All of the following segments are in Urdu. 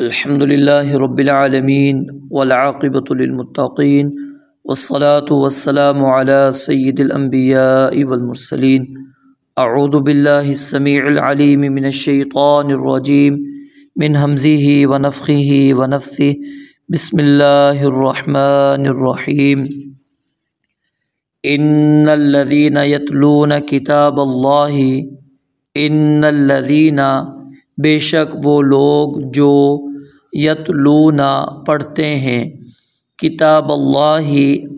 الحمد للہ رب العالمین والعاقبۃ للمتقین والصلاة والسلام علی سید الانبیاء والمرسلین اعوذ باللہ السمیع العلیم من الشیطان الرجیم من ہمزہ ونفخہ ونفثہ بسم اللہ الرحمن الرحیم ان الذین یتلون کتاب اللہ ان الذین بے شک وہ لوگ جو یتلونا پڑھتے ہیں کتاب اللہ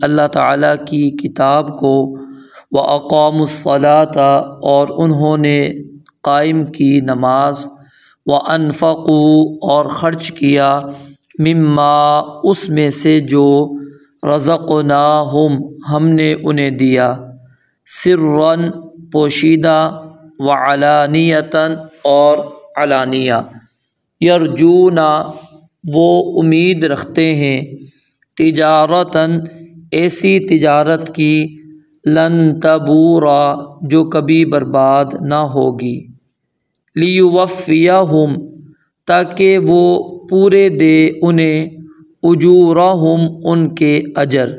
اللہ تعالیٰ کی کتاب کو وَأَقَامُوا الصَّلَاةَ اور انہوں نے قائم کی نماز وَأَنفَقُوا اور خرچ کیا مما اس میں سے جو رزقناہم ہم نے انہیں دیا سرًا پوشیدہ وعلانیتاً اور علانیہ یرجونا وہ امید رکھتے ہیں تجارتاً ایسی تجارت کی لن تبورا جو کبھی برباد نہ ہوگی لیوفیہم تاکہ وہ پورے دے انہیں اجورہم ان کے اجر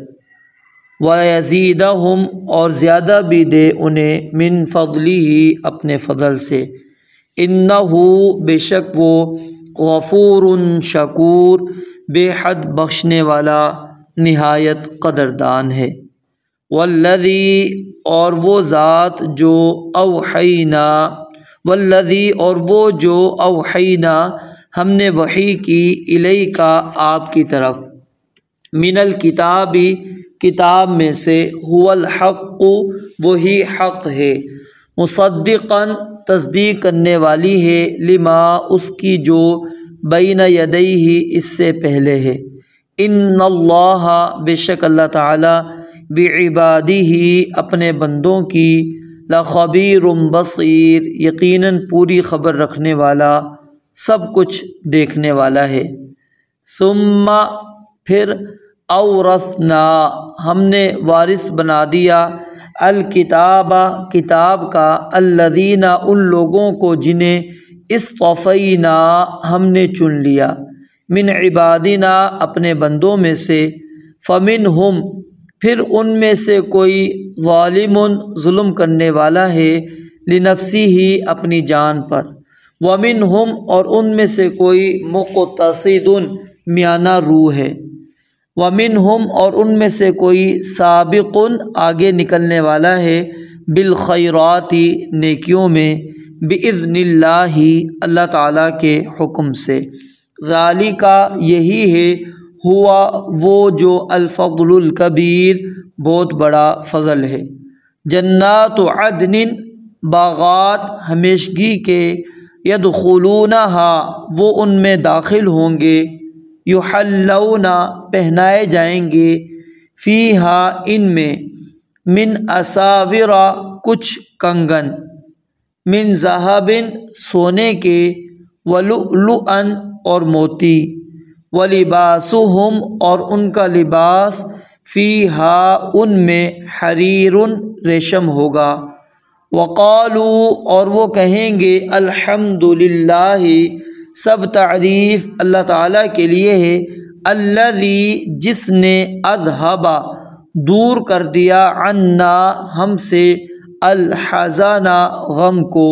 ویزیدہم اور زیادہ بھی دے انہیں من فضلہ اپنے فضل سے انہو بے شک وہ غفور شکور بے حد بخشنے والا نہایت قدردان ہے والذی اور وہ ذات جو اوحینا والذی اور وہ جو اوحینا ہم نے وحی کی الیکا آپ کی طرف من الکتاب کتاب میں سے هو الحق وہی حق ہے مصدقاً تصدیق کرنے والی ہے لما اس کی جو بین یدیہ اس سے پہلے ہے ان اللہ بے شک اللہ تعالی بعبادہ اپنے بندوں کی لخبیر بصیر یقیناً پوری خبر رکھنے والا سب کچھ دیکھنے والا ہے ثم پھر اورثنا ہم نے وارث بنا دیا الکتاب کتاب کا الذین ان لوگوں کو جنہیں اصطفینا ہم نے چن لیا من عبادنا اپنے بندوں میں سے فمنہم پھر ان میں سے کوئی ظالم ظلم کرنے والا ہے لنفسہ اپنی جان پر ومنہم اور ان میں سے کوئی مقتصد میانہ رو ہے ومنہم اور ان میں سے کوئی سابق آگے نکلنے والا ہے بالخیرات نیکیوں میں باذن اللہ اللہ تعالیٰ کے حکم سے ذالک یہی ہے ہوا وہ جو الفضل الکبیر بہت بڑا فضل ہے جنات عدن باغات ہمیشگی کے یدخلونہا وہ ان میں داخل ہوں گے یحلون پہنائے جائیں گے فیہا ان میں من اساور کچھ کنگن من ذہب سونے کے ولؤلؤا اور موتی ولباسہم اور ان کا لباس فیہا ان میں حریر ریشم ہوگا وقالوا اور وہ کہیں گے الحمدللہ سب تعریف اللہ تعالیٰ کے لیے ہے الذی جس نے اذہب دور کر دیا عنا ہم سے الحزن غم کو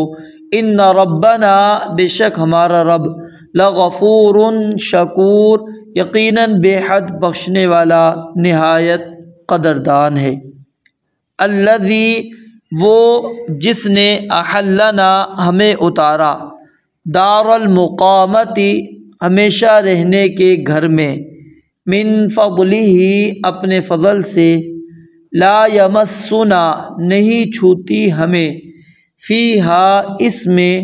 ان ربنا بے شک ہمارا رب لغفور شکور یقیناً بے حد بخشنے والا نہایت قدردان ہے الذی وہ جس نے احلنا ہمیں اتارا دار المقامت ہمیشہ رہنے کے گھر میں من فضلہ اپنے فضل سے لا یمسنا نہیں چھوتی ہمیں فیہا اس میں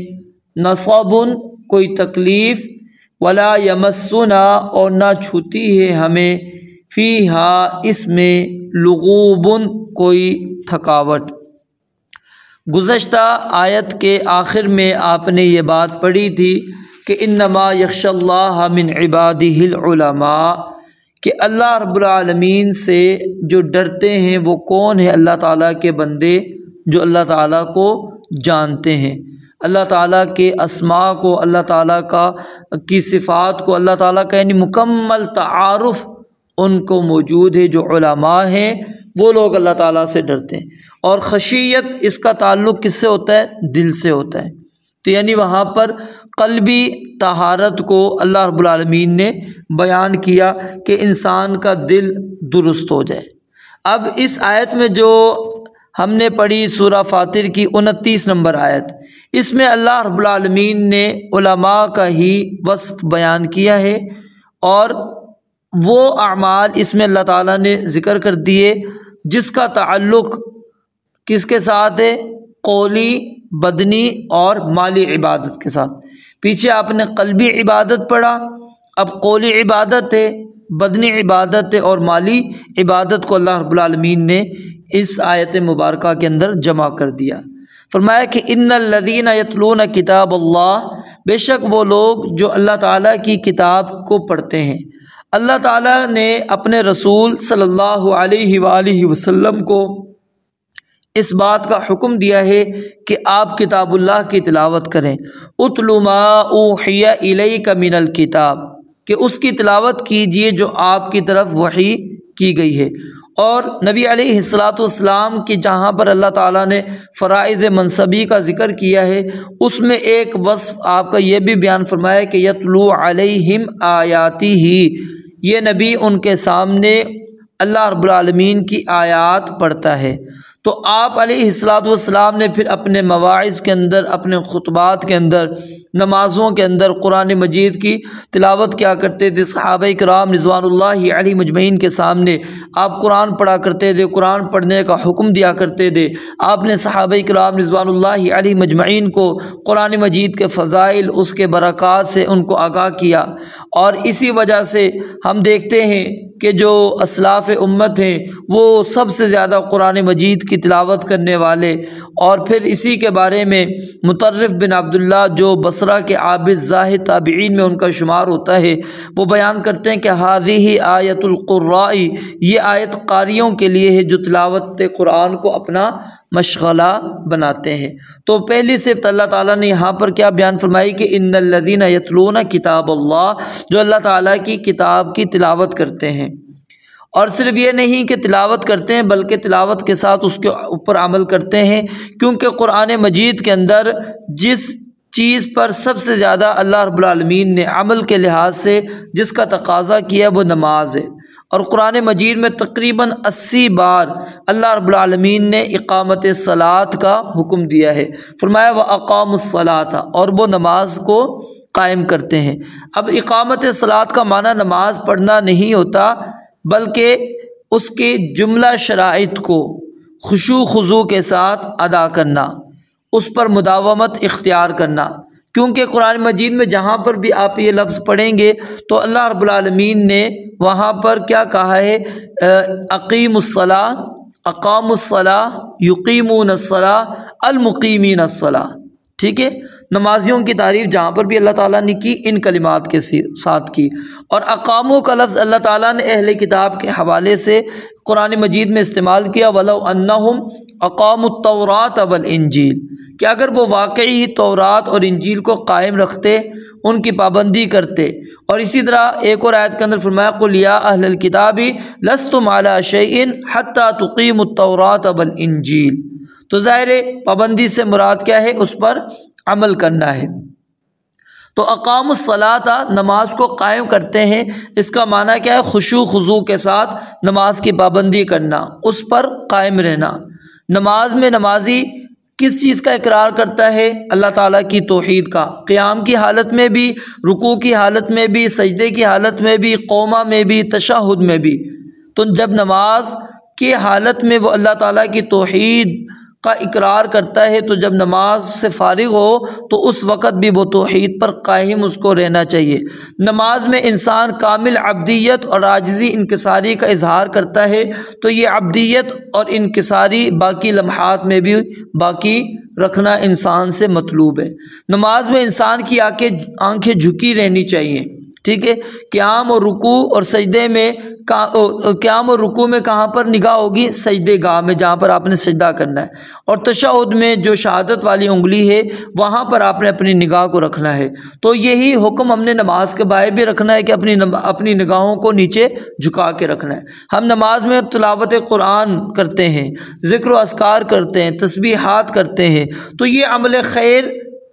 نصب کوئی تکلیف ولا یمسنا اور نہ چھوتی ہے ہمیں فیہا اس میں لغوب کوئی تھکاوٹ گزشتہ آیت کے آخر میں آپ نے یہ بات پڑھی تھی کہ انما یخشی اللہ من عبادہ العلماء کہ اللہ رب العالمین سے جو ڈرتے ہیں وہ کون ہے اللہ تعالیٰ کے بندے جو اللہ تعالیٰ کو جانتے ہیں اللہ تعالیٰ کے اسماء کو، اللہ تعالیٰ کی صفات کو، اللہ تعالیٰ کا یعنی مکمل تعارف ان کو موجود ہے۔ جو علماء ہیں وہ لوگ اللہ تعالیٰ سے ڈرتے ہیں، اور خشیت اس کا تعلق کس سے ہوتا ہے؟ دل سے ہوتا ہے۔ تو یعنی وہاں پر قلبی طہارت کو اللہ رب العالمین نے بیان کیا کہ انسان کا دل درست ہو جائے۔ اب اس آیت میں جو ہم نے پڑھی سورہ فاطر کی 29 نمبر آیت، اس میں اللہ رب العالمین نے علماء کا ہی وصف بیان کیا ہے، اور وہ اعمال اس میں اللہ تعالیٰ نے ذکر کر دیے جس کا تعلق کس کے ساتھ ہے؟ قولی، بدنی اور مالی عبادت کے ساتھ۔ پیچھے آپ نے قلبی عبادت پڑھا، اب قولی عبادت ہے، بدنی عبادت ہے، اور مالی عبادت کو اللہ رب العالمین نے اس آیت مبارکہ کے اندر جمع کر دیا۔ فرمایا کہ ان الذین یتلون کتاب اللہ، بے شک وہ لوگ جو اللہ تعالیٰ کی کتاب کو پڑھتے ہیں۔ اللہ تعالیٰ نے اپنے رسول صلی اللہ علیہ وآلہ وسلم کو اس بات کا حکم دیا ہے کہ آپ کتاب اللہ کی تلاوت کریں۔ اتل ما اوحی الیک من الکتاب، کہ اس کی تلاوت کیجئے جو آپ کی طرف وحی کی گئی ہے۔ اور نبی علیہ السلام کی جہاں پر اللہ تعالیٰ نے فرائض منصبی کا ذکر کیا ہے، اس میں ایک وصف آپ کا یہ بھی بیان فرمایا کہ یتلو علیہم آیاتی ہی، یہ نبی ان کے سامنے اللہ رب العالمین کی آیات پڑھتا ہے۔ تو آپ علیہ السلام نے پھر اپنے مواعظ کے اندر، اپنے خطبات کے اندر، نمازوں کے اندر قرآن مجید کی تلاوت کیا کرتے تھے۔ صحابہ کرام رضوان اللہ علیہ مجمعین کے سامنے آپ قرآن پڑھا کرتے تھے، قرآن پڑھنے کا حکم دیا کرتے تھے۔ آپ نے صحابہ کرام رضوان اللہ علیہ مجمعین کو قرآن مجید کے فضائل، اس کے برکات سے ان کو آگاہ کیا، اور اسی وجہ سے ہم دیکھتے ہیں کہ جو اسلاف امت ہیں وہ سب سے زیادہ قرآن مجید کی تلاوت کرنے والے، اور پھر اسی کے بارے میں مطرف بن عبداللہ جو بصرہ کے عابد زاہد تابعین میں ان کا شمار ہوتا ہے، وہ بیان کرتے ہیں کہ ہذہ آیت القراء، یہ آیت قاریوں کے لیے ہے جو تلاوت قرآن کو اپنا مشغلہ بناتے ہیں۔ تو پہلی صفت اللہ تعالیٰ نے یہاں پر کیا بیان فرمائی کہ ان الذین یتلون کتاب اللہ، جو اللہ تعالیٰ کی کتاب کی تلاوت کرتے ہیں۔ اور صرف یہ نہیں کہ تلاوت کرتے ہیں بلکہ تلاوت کے ساتھ اس کے اوپر عمل کرتے ہیں، کیونکہ قرآن مجید کے اندر جس چیز پر سب سے زیادہ اللہ رب العالمین نے عمل کے لحاظ سے جس کا تقاضا کیا وہ نماز ہے، اور قرآن مجید میں تقریباً 80 بار اللہ رب العالمین نے اقامت الصلاۃ کا حکم دیا ہے۔ فرمایا وَأَقَامُوا الصَّلَاةَ، اور وہ نماز کو قائم کرتے ہیں۔ اب اقامت الصلاۃ کا معنی نماز پڑھنا نہیں ہوتا، بلکہ اس کے جملہ شرائط کو خشوع خضوع کے ساتھ ادا کرنا، اس پر مداومت اختیار کرنا، کیونکہ قرآن مجید میں جہاں پر بھی آپ یہ لفظ پڑھیں گے تو اللہ رب العالمین نے وہاں پر کیا کہا ہے؟ اقیموا الصلاۃ، اقاموا الصلاۃ، یقیمون الصلاۃ، المقیمین الصلاۃ۔ ٹھیک ہے، نمازیوں کی تعریف جہاں پر بھی اللہ تعالیٰ نے کی ان کلمات کے ساتھ کی، اور اقاموں کا لفظ اللہ تعالیٰ نے اہل کتاب کے حوالے سے قرآن مجید میں استعمال کیا، وَلَوْ أَنَّهُمْ أَقَامُوا التَّوْرَاةَ وَالْإِنْجِيلَ، کہ اگر وہ واقعی تورات اور انجیل کو قائم رکھتے، ان کی پابندی کرتے۔ اور اسی طرح ایک اور آیت کے اندر فرمایا قُلْ يَا أَهْلَ الْكِتَابِ لَسْتُمْ عَلَىٰ شَيْءٍ حَتَّىٰ تُقِيمُوا التَّوْرَاةَ وَالْإِنْجِيلَ۔ تو ظاہر پابندی سے مراد کیا ہے؟ اس پر عمل کرنا ہے۔ تو اقام الصلاۃ، نماز کو قائم کرتے ہیں، اس کا معنی کیا ہے؟ خشوع خضوع کے ساتھ نماز کی پابندی کرنا، اس پر قائم رہنا۔ نماز میں نمازی کس چیز کا اقرار کرتا ہے؟ اللہ تعالیٰ کی توحید کا، قیام کی حالت میں بھی، رکوع کی حالت میں بھی، سجدے کی حالت میں بھی، قومہ میں بھی، تشہد میں بھی۔ تو جب نماز کی حالت میں وہ اللہ تعالیٰ کی توحید کا اقرار کرتا ہے، تو جب نماز سے فارغ ہو تو اس وقت بھی وہ توحید پر قائم اس کو رہنا چاہیے۔ نماز میں انسان کامل عبدیت اور عاجزی انکساری کا اظہار کرتا ہے، تو یہ عبدیت اور انکساری باقی لمحات میں بھی باقی رکھنا انسان سے مطلوب ہے۔ نماز میں انسان کی آنکھیں جھکی رہنی چاہیے، ٹھیک ہے، قیام اور رکوع اور سجدے میں، قیام اور رکوع میں کہاں پر نگاہ ہوگی؟ سجدے گاہ میں، جہاں پر آپ نے سجدہ کرنا ہے، اور تشہد میں جو شہادت والی انگلی ہے وہاں پر آپ نے اپنی نگاہ کو رکھنا ہے۔ تو یہی حکم ہم نے نماز کے بارے بھی رکھنا ہے کہ اپنی نگاہوں کو نیچے جھکا کے رکھنا ہے۔ ہم نماز میں تلاوت قرآن کرتے ہیں، ذکر و اذکار کرتے ہیں، تسبیحات کرتے ہیں، تو یہ عمل خیر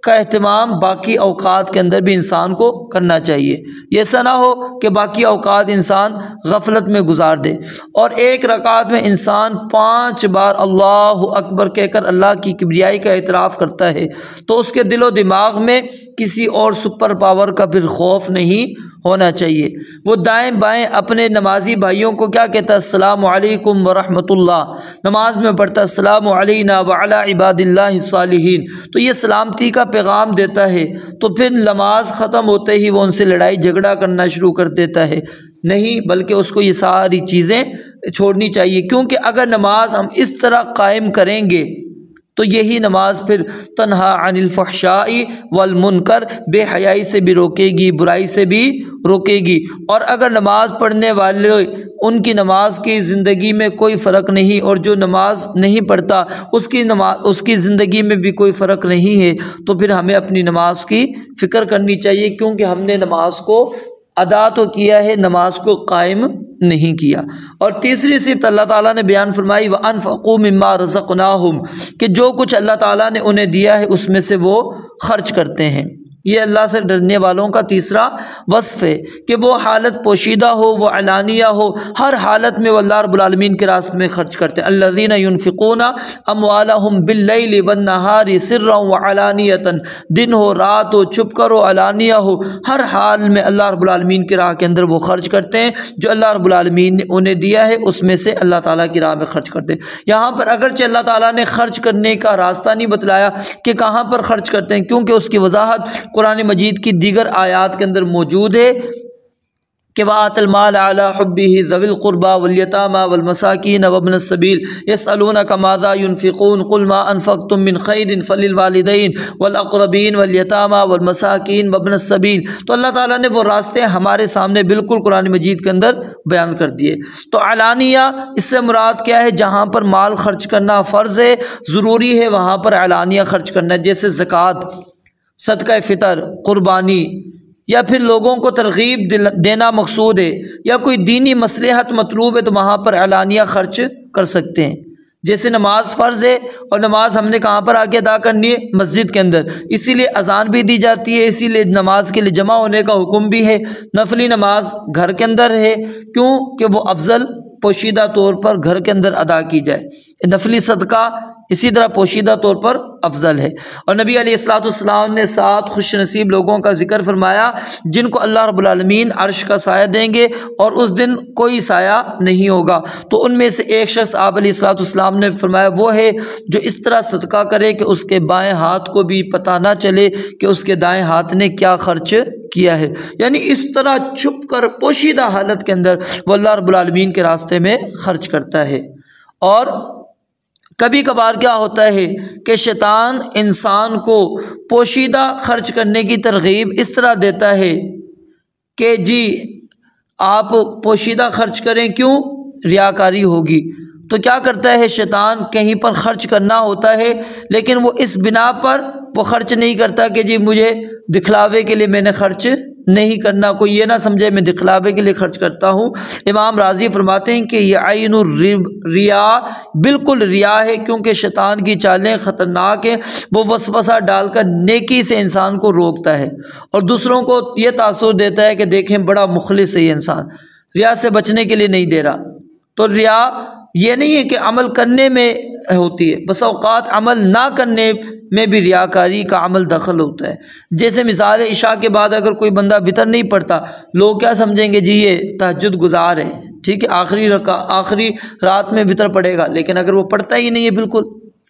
کا اہتمام باقی اوقات کے اندر بھی انسان کو کرنا چاہیے۔ یہ ایسا نہ ہو کہ باقی اوقات انسان غفلت میں گزار دے، اور ایک رکعت میں انسان 5 بار اللہ اکبر کہہ کر اللہ کی کبریائی کا اعتراف کرتا ہے، تو اس کے دل و دماغ میں کسی اور سپر پاور کا پھر خوف نہیں ہونا چاہیے۔ وہ دائیں بائیں اپنے نمازی بھائیوں کو کیا کہتا ہے؟ السلام علیکم ورحمۃ اللہ، نماز میں پڑھتا السلام علینا وعلی عباد اللہ الصالحین، تو یہ سلامتی کا پیغام دیتا ہے۔ تو پھر نماز ختم ہوتے ہی وہ ان سے لڑائی جھگڑا کرنا شروع کر دیتا ہے، نہیں، بلکہ اس کو یہ ساری چیزیں چھوڑنی چاہیے، کیونکہ اگر نماز ہم اس طرح قائم کریں گے تو یہی نماز پھر تنہا عن الفحشاء والمنکر، بے حیائی سے بھی روکے گی، برائی سے بھی روکے گی۔ اور اگر نماز پڑھنے والے ان کی نماز کی زندگی میں کوئی فرق نہیں، اور جو نماز نہیں پڑھتا اس کی زندگی میں بھی کوئی فرق نہیں ہے، تو پھر ہمیں اپنی نماز کی فکر کرنی چاہیے، کیونکہ ہم نے نماز کو ادا تو کیا ہے، نماز کو قائم نہیں کیا۔ اور تیسری صفت اللہ تعالیٰ نے بیان فرمائی وَأَنفَقُوا مِمَّا رَزَقْنَاهُمْ، کہ جو کچھ اللہ تعالیٰ نے انہیں دیا ہے اس میں سے وہ خرچ کرتے ہیں۔ یہ اللہ سے ڈرنے والوں کا تیسرا وصف ہے کہ وہ حالت پوشیدہ ہو، وہ علانیہ ہو، ہر حالت میں وہ اللہ رب العالمین کے راستے میں خرچ کرتے ہیں۔ الذین ينفقون اموالهم باللیل والنہار سرا وعلانیۃ، دن ہو رات ہو، چھپ کر ہو علانیہ ہو، ہر حال میں اللہ رب العالمین کی راہ کے اندر وہ خرچ کرتے ہیں، جو اللہ رب العالمین نے انہیں دیا ہے اس میں سے اللہ تعالیٰ کی راہ میں خرچ کرتے ہیں۔ یہاں پر اگرچہ اللہ تعالیٰ نے خرچ کرنے کا راستہ نہیں بتلایا کہ کہاں پر خرچ کرتے ہیں، کیونکہ اس کی وضاحت قرآن مجید کی دیگر آیات کے اندر موجود ہے کہ وَآتَ الْمَالَ عَلَىٰ حُبِّهِ ذَوِي الْقُرْبَىٰ وَالْيَتَامَىٰ وَالْمَسَاكِينَ وَابْنَ السَّبِيلِ يَسْأَلُونَكَ مَاذَا يُنْفِقُونَ قُلْ مَا أَنفَقْتُم مِّن خَيْرٍ فَلِلْوَالِدَيْنِ وَالْأَقْرَبِينَ وَالْيَتَامَىٰ وَالْمَسَاكِينَ وَابْنَ السَّبِيلِ۔ تو اللہ تعالیٰ نے وہ راستے ہمارے سامنے بالکل قرآن مجید کے اندر بیان کر دیے۔ تو علانیہ اس سے مراد کیا ہے؟ جہاں پر مال خرچ کرنا فرض ہے، ضروری ہے، وہاں پر علانیہ خرچ کرنا ہے، جیسے زکوٰۃ، صدقہ فطر، قربانی، یا پھر لوگوں کو ترغیب دینا مقصود ہے، یا کوئی دینی مصلحت مطلوب ہے تو وہاں پر علانیہ خرچ کر سکتے ہیں۔ جیسے نماز فرض ہے اور نماز ہم نے کہاں پر آ کے ادا کرنی ہے؟ مسجد کے اندر، اسی لیے اذان بھی دی جاتی ہے، اسی لیے نماز کے لیے جمع ہونے کا حکم بھی ہے۔ نفلی نماز گھر کے اندر ہے، کیوں کہ وہ افضل پوشیدہ طور پر گھر کے اندر ادا کی جائے۔ نفلی صدقہ اسی طرح پوشیدہ طور پر افضل ہے۔ اور نبی علیہ الصلوۃ والسلام نے 7 خوش نصیب لوگوں کا ذکر فرمایا جن کو اللہ رب العالمین عرش کا سایہ دیں گے، اور اس دن کوئی سایہ نہیں ہوگا۔ تو ان میں سے ایک شخص آپ علیہ الصلوۃ والسلام نے فرمایا وہ ہے جو اس طرح صدقہ کرے کہ اس کے بائیں ہاتھ کو بھی پتہ نہ چلے کہ اس کے دائیں ہاتھ نے کیا خرچ کیا ہے، یعنی اس طرح چھپ کر پوشیدہ حالت کے اندر وہ اللہ رب العالمین کے راستے میں خرچ کرتا ہے۔ اور کبھی کبھار کیا ہوتا ہے کہ شیطان انسان کو پوشیدہ خرچ کرنے کی ترغیب اس طرح دیتا ہے کہ جی آپ پوشیدہ خرچ کریں، کیوں؟ ریاکاری ہوگی۔ تو کیا کرتا ہے شیطان؟ کہیں پر خرچ کرنا ہوتا ہے لیکن وہ اس بنا پر وہ خرچ نہیں کرتا کہ جی مجھے دکھلاوے کے لیے میں نے خرچ نہیں کرنا، کوئی یہ نہ سمجھے میں دکھلاوے کے لیے خرچ کرتا ہوں۔ امام راضی فرماتے ہیں کہ یہ عین الریا، بالکل ریا ہے، کیونکہ شیطان کی چالیں خطرناک ہیں، وہ وسوسہ ڈال کر نیکی سے انسان کو روکتا ہے اور دوسروں کو یہ تاثر دیتا ہے کہ دیکھیں بڑا مخلص ہے یہ انسان، ریا سے بچنے کے لیے نہیں دے رہا۔ تو ریا یہ نہیں ہے کہ عمل کرنے میں ہوتی ہے، بس اوقات عمل نہ کرنے میں بھی ریاکاری کا عمل دخل ہوتا ہے۔ جیسے مثال ہے عشاء کے بعد اگر کوئی بندہ وتر نہیں پڑھتا، لوگ کیا سمجھیں گے؟ جی یہ تہجد گزار ہے، ٹھیک ہے، آخری رات میں وتر پڑھے گا، لیکن اگر وہ پڑھتا ہی نہیں ہے بالکل،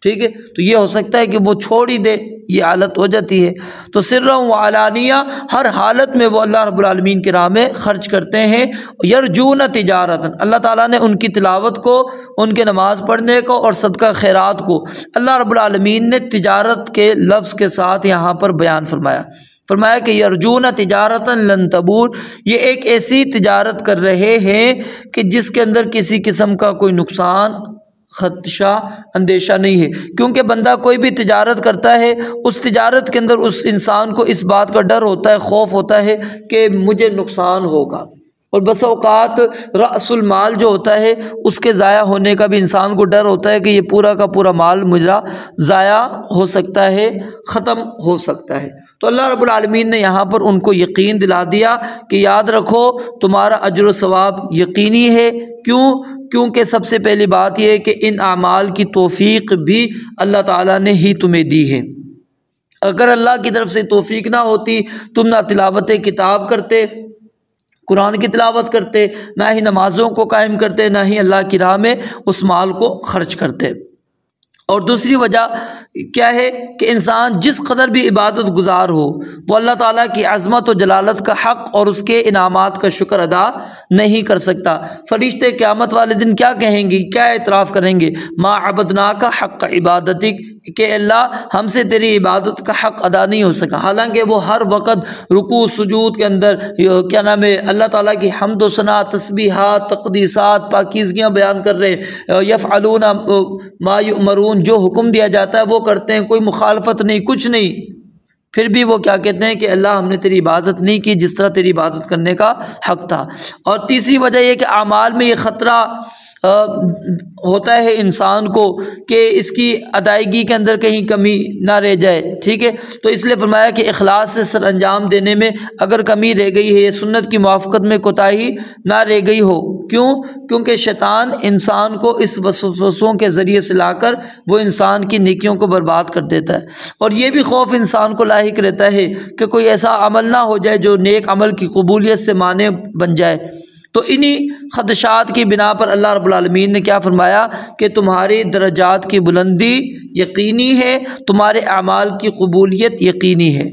ٹھیک ہے، تو یہ ہو سکتا ہے کہ وہ چھوڑ ہی دے، یہ حالت ہو جاتی ہے۔ تو سرا و علانیہ ہر حالت میں وہ اللہ رب العالمین کی راہ میں خرچ کرتے ہیں۔ یرجون تجارتاً، اللہ تعالیٰ نے ان کی تلاوت کو، ان کے نماز پڑھنے کو اور صدقہ خیرات کو اللہ رب العالمین نے تجارت کے لفظ کے ساتھ یہاں پر بیان فرمایا۔ فرمایا کہ یرجون تجارتا لن تبور، یہ ایک ایسی تجارت کر رہے ہیں کہ جس کے اندر کسی قسم کا کوئی نقصان، خدشہ، اندیشہ نہیں ہے، کیونکہ بندہ کوئی بھی تجارت کرتا ہے اس تجارت کے اندر اس انسان کو اس بات کا ڈر ہوتا ہے، خوف ہوتا ہے کہ مجھے نقصان ہوگا، اور بس اوقات رأس المال جو ہوتا ہے اس کے ضائع ہونے کا بھی انسان کو ڈر ہوتا ہے کہ یہ پورا کا پورا مال مجھا ضائع ہو سکتا ہے، ختم ہو سکتا ہے۔ تو اللہ رب العالمین نے یہاں پر ان کو یقین دلا دیا کہ یاد رکھو تمہارا اجر و ثواب یقینی ہے۔ کیونکہ سب سے پہلی بات یہ ہے کہ ان اعمال کی توفیق بھی اللہ تعالیٰ نے ہی تمہیں دی ہے۔ اگر اللہ کی طرف سے توفیق نہ ہوتی، تم نہ تلاوت کتاب کرتے، قرآن کی تلاوت کرتے، نہ ہی نمازوں کو قائم کرتے، نہ ہی اللہ کی راہ میں اس مال کو خرچ کرتے۔ اور دوسری وجہ کیا ہے کہ انسان جس قدر بھی عبادت گزار ہو، وہ اللہ تعالیٰ کی عظمت و جلالت کا حق اور اس کے انعامات کا شکر ادا نہیں کر سکتا۔ فرشتے قیامت والے دن کیا کہیں گے، کیا اعتراف کریں گے؟ ما عبدناک حق عبادتک، کہ اللہ ہم سے تیری عبادت کا حق ادا نہیں ہو سکا، حالانکہ وہ ہر وقت رکوع سجود کے اندر کیا نام ہے اللہ تعالیٰ کی حمد و ثنا، تسبیحات، تقدیسات، پاکیزگیاں بیان کر رہے، یفعلون ما یؤمرون، جو حکم دیا جاتا ہے وہ کرتے ہیں، کوئی مخالفت نہیں، کچھ نہیں، پھر بھی وہ کیا کہتے ہیں کہ اللہ ہم نے تیری عبادت نہیں کی جس طرح تیری عبادت کرنے کا حق تھا۔ اور تیسری وجہ یہ کہ اعمال میں یہ خطرہ ہوتا ہے انسان کو کہ اس کی ادائیگی کے اندر کہیں کمی نہ رہ جائے، ٹھیک ہے، تو اس لیے فرمایا کہ اخلاص سے سر انجام دینے میں اگر کمی رہ گئی ہے، سنت کی موافقت میں کوتاہی نہ رہ گئی ہو، کیونکہ شیطان انسان کو اس وسوسوں کے ذریعے سے لا کر وہ انسان کی نیکیوں کو برباد کر دیتا ہے، اور یہ بھی خوف انسان کو لاحق رہتا ہے کہ کوئی ایسا عمل نہ ہو جائے جو نیک عمل کی قبولیت سے مانع بن جائے۔ تو انہی خدشات کی بنا پر اللہ رب العالمین نے کیا فرمایا کہ تمہاری درجات کی بلندی یقینی ہے، تمہارے اعمال کی قبولیت یقینی ہے۔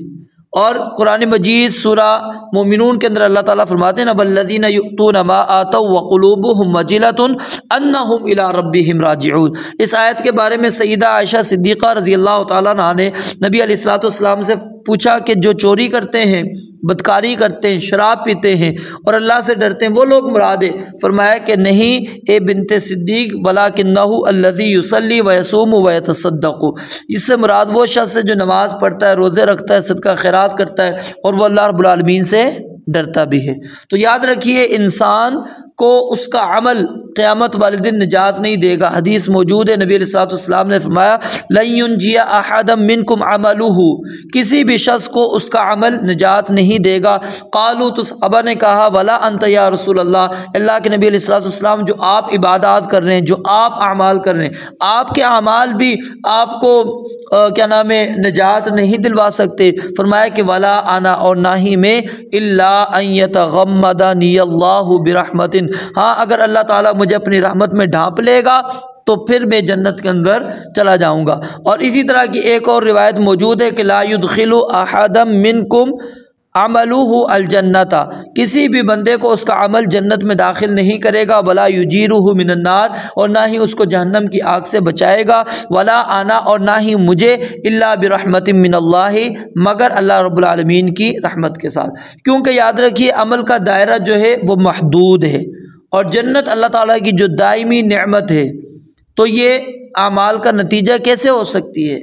اور قرآن مجید سورہ مومنون کے اندر اللہ تعالیٰ فرماتے ہیں والذین یؤتون ما آتوا وقلوبهم وجلۃ انہم الی ربہم راجعون۔ اس آیت کے بارے میں سیدہ عائشہ صدیقہ رضی اللہ تعالیٰ عنہا نے نبی علیہ الصلوۃ والسلام سے پوچھا کہ جو چوری کرتے ہیں، بدکاری کرتے ہیں، شراب پیتے ہیں اور اللہ سے ڈرتے ہیں، وہ لوگ مراد ہے؟ فرمایا کہ نہیں اے بنت صدیق، ولکنہ الذی یصلی ویصوم ویتصدق، اس سے مراد وہ شخص ہے جو نماز پڑھتا ہے، روزے رکھتا ہے، صدقہ خیرات کرتا ہے اور وہ اللہ رب العالمین سے ڈرتا بھی ہے۔ تو یاد رکھیے انسان کو اس کا عمل قیامت والے دن نجات نہیں دے گا۔ حدیث موجود ہے، نبی علیہ الصلوۃ والسلام نے فرمایا لن ینجی احدا منکم عملہ، کسی بھی شخص کو اس کا عمل نجات نہیں دے گا۔ قالوا، تو صحابہ نے کہا ولا انت یا رسول اللہ، اللہ کے نبی علیہ الصلوۃ والسلام جو آپ عبادات کر رہے ہیں، جو آپ اعمال کر رہے ہیں، آپ کے اعمال بھی آپ کو کیا نام ہے نجات نہیں دلوا سکتے۔ فرمایا کہ ولا انا، اور نہ ہی میں، الا ان یتغمدنی اللہ برحمت، ہاں اگر اللہ تعالیٰ مجھے اپنی رحمت میں ڈھانپ لے گا تو پھر میں جنت کے اندر چلا جاؤں گا۔ اور اسی طرح کی ایک اور روایت موجود ہے کہ لا يدخل احدا منکم عملہ الجنت، کسی بھی بندے کو اس کا عمل جنت میں داخل نہیں کرے گا، ولا یجیرہ من النار، اور نہ ہی اس کو جہنم کی آگ سے بچائے گا، ولا انا، اور نہ ہی مجھے، الا برحمت من اللہ، مگر اللہ رب العالمین کی رحمت کے ساتھ۔ کیونکہ یاد رکھیے عمل کا دائرہ جو ہے وہ محدود ہے، اور جنت اللہ تعالیٰ کی جو دائمی نعمت ہے، تو یہ اعمال کا نتیجہ کیسے ہو سکتی ہے؟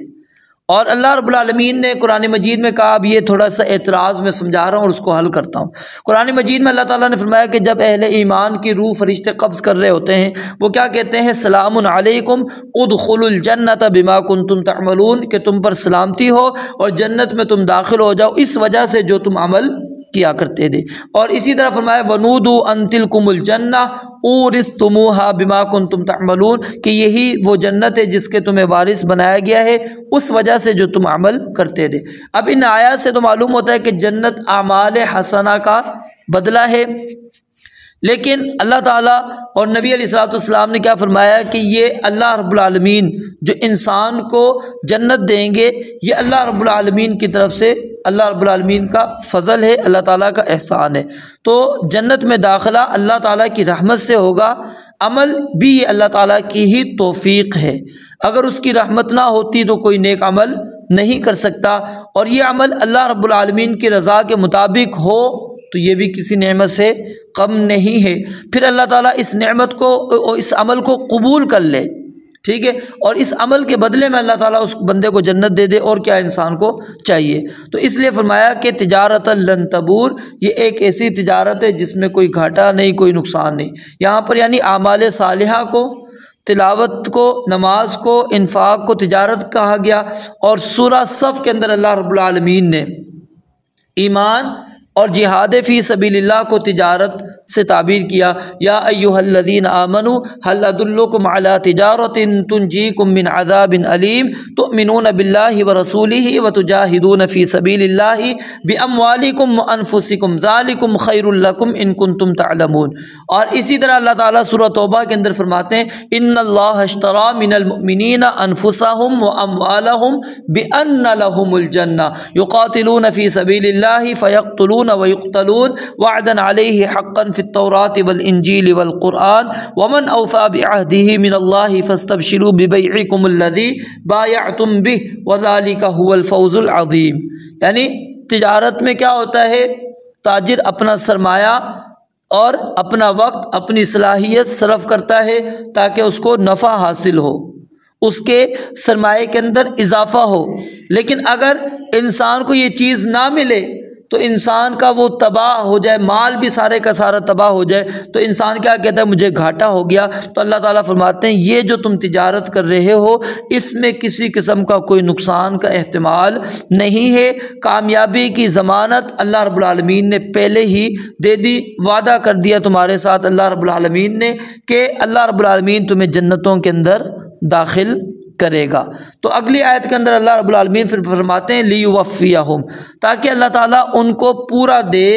اور اللہ رب العالمین نے قرآن مجید میں کہا، اب یہ تھوڑا سا اعتراض میں سمجھا رہا ہوں اور اس کو حل کرتا ہوں۔ قرآن مجید میں اللہ تعالیٰ نے فرمایا کہ جب اہل ایمان کی روح فرشتے قبض کر رہے ہوتے ہیں، وہ کیا کہتے ہیں؟ سلام علیکم ادخلوا الجنت بما کنتم تعملون، کہ تم پر سلامتی ہو اور جنت میں تم داخل ہو جاؤ اس وجہ سے جو تم عمل کیا کرتے تھے۔ اور اسی طرح فرمایا وَنُودُوا أَن تِلْكُمُ الْجَنَّةُ أُورِثْتُمُوهَا بِمَا كُنْتُمْ تَعْمَلُونَ، کہ یہی وہ جنت ہے جس کے تمہیں وارث بنایا گیا ہے اس وجہ سے جو تم عمل کرتے تھے۔ اب ان آیات سے تو معلوم ہوتا ہے کہ جنت اعمال حسنہ کا بدلہ ہے، لیکن اللہ تعالیٰ اور نبی علیہ الصلوۃ والسلام نے کیا فرمایا کہ یہ اللہ رب العالمین جو انسان کو جنت دیں گے، یہ اللہ رب العالمین کی طرف سے اللہ رب العالمین کا فضل ہے، اللہ تعالیٰ کا احسان ہے۔ تو جنت میں داخلہ اللہ تعالیٰ کی رحمت سے ہوگا، عمل بھی یہ اللہ تعالیٰ کی ہی توفیق ہے، اگر اس کی رحمت نہ ہوتی تو کوئی نیک عمل نہیں کر سکتا، اور یہ عمل اللہ رب العالمین کی رضا کے مطابق ہو تو یہ بھی کسی نعمت سے کم نہیں ہے، پھر اللہ تعالیٰ اس نعمت کو، اس عمل کو قبول کر لے، ٹھیک ہے، اور اس عمل کے بدلے میں اللہ تعالیٰ اس بندے کو جنت دے دے، اور کیا انسان کو چاہیے۔ تو اس لیے فرمایا کہ تجارت لن تبور، یہ ایک ایسی تجارت ہے جس میں کوئی گھاٹا نہیں، کوئی نقصان نہیں۔ یہاں پر یعنی اعمال صالحہ کو، تلاوت کو، نماز کو، انفاق کو تجارت کہا گیا، اور سورہ صف کے اندر اللہ رب العالمین نے ایمان اور جہاد فی سبیل اللہ کو تجارت سے تعبیر کیا۔ یا ایھا الذین آمنوا هل ادلکم علی تجارۃ تنجیکم من عذاب علیم تؤمنون باللہ ورسولہ وتجاہدون فی سبیل اللہ باموالکم وانفسکم ذالکم خیر لکم ان کنتم تعلمون۔ اور اسی طرح اللہ تعالیٰ سورہ توبہ کے اندر فرماتے ہیں ان اللہ اشتری من المؤمنین انفسہم واموالہم بان لہم الجنہ یقاتلون فی سبیل اللہ فیقتلون ویقتلون وعدا علیہ حقا فی التوراۃ والانجیل والقرآن ومن اوفی بعہدہ من اللہ فاستبشروا ببیعکم الذی بایعتم بہ وذالک هو الفوز العظیم۔ یعنی تجارت میں کیا ہوتا ہے، تاجر اپنا سرمایہ اور اپنا وقت، اپنی صلاحیت صرف کرتا ہے تاکہ اس کو نفع حاصل ہو، اس کے سرمایے کے اندر اضافہ ہو، لیکن اگر انسان کو یہ چیز نہ ملے تو انسان کا وہ تباہ ہو جائے، مال بھی سارے کا سارا تباہ ہو جائے، تو انسان کیا کہتا ہے، مجھے گھاٹا ہو گیا۔ تو اللہ تعالیٰ فرماتے ہیں یہ جو تم تجارت کر رہے ہو اس میں کسی قسم کا کوئی نقصان کا احتمال نہیں ہے، کامیابی کی ضمانت اللہ رب العالمین نے پہلے ہی دے دی، وعدہ کر دیا تمہارے ساتھ اللہ رب العالمین نے کہ اللہ رب العالمین تمہیں جنتوں کے اندر داخل کرے گا۔ تو اگلی آیت کے اندر اللہ رب العالمین پھر فرماتے ہیں لیوفیہم، تاکہ اللہ تعالیٰ ان کو پورا دے،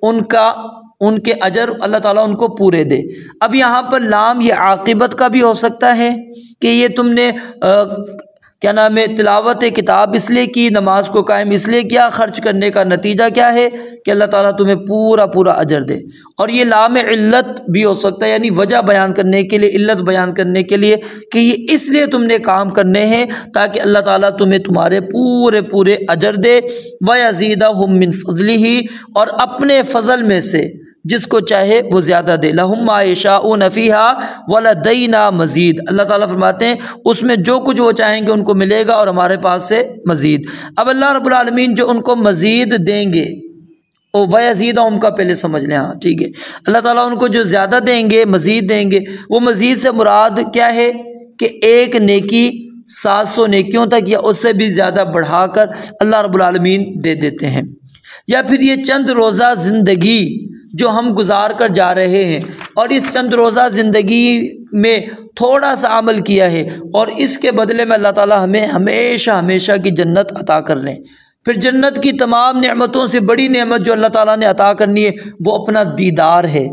ان کے اجر اللہ تعالیٰ ان کو پورے دے۔ اب یہاں پر لام یہ عاقبت کا بھی ہو سکتا ہے کہ یہ تم نے کیا نام ہے تلاوت کتاب اس لیے کی، نماز کو قائم اس لیے کیا، خرچ کرنے کا نتیجہ کیا ہے کہ اللہ تعالیٰ تمہیں پورا پورا اجر دے۔ اور یہ لام علت بھی ہو سکتا ہے، یعنی وجہ بیان کرنے کے لیے، علت بیان کرنے کے لیے کہ یہ اس لیے تم نے کام کرنے ہیں تاکہ اللہ تعالیٰ تمہیں تمہارے پورے پورے اجر دے، وَيَزِيدَهُم مِّن فَضْلِهِ، اور اپنے فضل میں سے جس کو چاہے وہ زیادہ دے، لَهُم مَّا يَشَاءُونَ فِيهَا وَلَدَيْنَا مَزِيدٌ، اللہ تعالیٰ فرماتے ہیں اس میں جو کچھ وہ چاہیں گے ان کو ملے گا اور ہمارے پاس سے مزید۔ اب اللہ رب العالمین جو ان کو مزید دیں گے، او وَيَزِيدَهُم کا پہلے سمجھ لیں، ہاں ٹھیک ہے، اللہ تعالیٰ ان کو جو زیادہ دیں گے، مزید دیں گے، وہ مزید سے مراد کیا ہے کہ ایک نیکی 700 نیکیوں تک یا اس سے بھی زیادہ بڑھا کر اللہ رب العالمین دے دیتے ہیں، یا پھر یہ چند روزہ زندگی جو ہم گزار کر جا رہے ہیں اور اس چند روزہ زندگی میں تھوڑا سا عمل کیا ہے اور اس کے بدلے میں اللہ تعالیٰ ہمیں ہمیشہ ہمیشہ کی جنت عطا کر لیں۔ پھر جنت کی تمام نعمتوں سے بڑی نعمت جو اللہ تعالیٰ نے عطا کرنی ہے وہ اپنا دیدار ہے،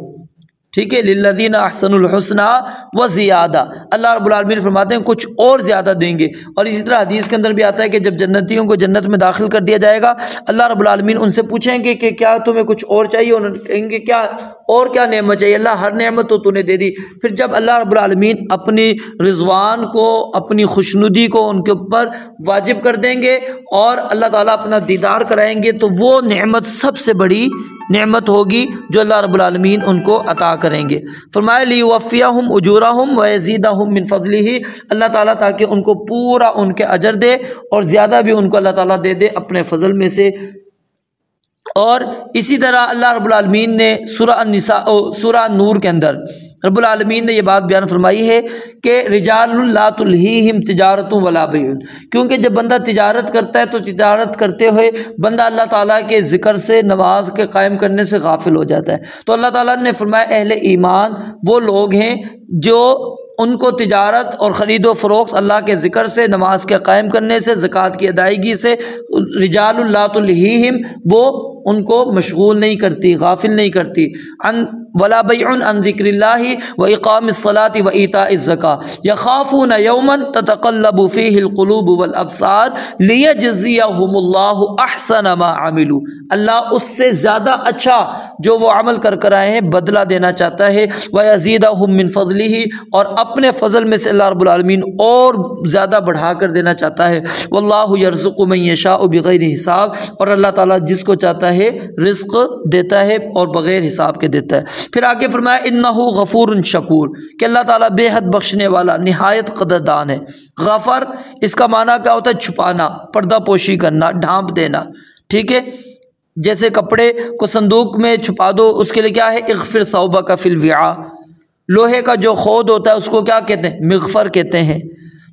ٹھیک ہے، للذین احسنوا الحسنی وزیادہ، اللہ رب العالمین فرماتے ہیں کچھ اور زیادہ دیں گے۔ اور اسی طرح حدیث کے اندر بھی آتا ہے کہ جب جنتیوں کو جنت میں داخل کر دیا جائے گا، اللہ رب العالمین ان سے پوچھیں گے کہ کیا تمہیں کچھ اور چاہیے، انہوں نے کہیں گے کیا اور کیا نعمت چاہیے، اللہ ہر نعمت تو نے دے دی۔ پھر جب اللہ رب العالمین اپنی رضوان کو، اپنی خوشنودی کو ان کے اوپر واجب کر دیں گے اور اللہ تعالیٰ اپنا دیدار کرائیں گے، تو وہ نعمت سب سے بڑی نعمت ہوگی جو اللہ رب العالمین ان کو عطا کریں گے۔ فرمایا لیوفیہم اجورہم ویزیدہم من فضلہ، اللہ تعالیٰ تاکہ ان کو پورا ان کے اجر دے اور زیادہ بھی ان کو اللہ تعالیٰ دے دے اپنے فضل میں سے۔ اور اسی طرح اللہ رب العالمین نے سورہ نور کے اندر رب العالمین نے یہ بات بیان فرمائی ہے کہ رجال لا تلہیہم تجارت ولا بیع، کیونکہ جب بندہ تجارت کرتا ہے تو تجارت کرتے ہوئے بندہ اللہ تعالیٰ کے ذکر سے، نماز کے قائم کرنے سے غافل ہو جاتا ہے۔ تو اللہ تعالیٰ نے فرمایا اہل ایمان وہ لوگ ہیں جو ان کو تجارت اور خرید و فروخت اللہ کے ذکر سے، نماز کے قائم کرنے سے، زکوٰۃ کی ادائیگی سے، رجال لا تلہیہم وہ ان کو مشغول نہیں کرتی، غافل نہیں کرتی. ولا بیع عن ذکر اللہ و اقام الصلاۃ و ایتاء الزکاۃ یخافون یوما تتقلب فیہ القلوب والابصار لیجزیہم اللہ احسن ما عملوا. اللہ اس سے زیادہ اچھا جو وہ عمل کر کر آئے ہیں بدلہ دینا چاہتا ہے. ویزیدہم من فضلہ، اور اپنے فضل میں سے اللہ رب العالمین اور زیادہ بڑھا کر دینا چاہتا ہے. واللہ یرزق من یشاء بغیر حساب، اور اللہ تعالیٰ جس کو چاہتا ہے رزق دیتا ہے اور بغیر حساب کے دیتا ہے. پھر آگے فرمایا انہ غفور شکور، کہ اللہ تعالیٰ بے حد بخشنے والا نہایت قدردان ہے. غفر اس کا معنی کیا ہوتا ہے؟ چھپانا، پردہ پوشی کرنا، ڈھانپ دینا. ٹھیک ہے، جیسے کپڑے کو صندوق میں چھپا دو، اس کے لیے کیا ہے؟ اغفر ثوبک فی الوعاء. لوہے کا جو خود ہوتا ہے اس کو کیا کہتے ہیں؟ مغفر کہتے ہیں.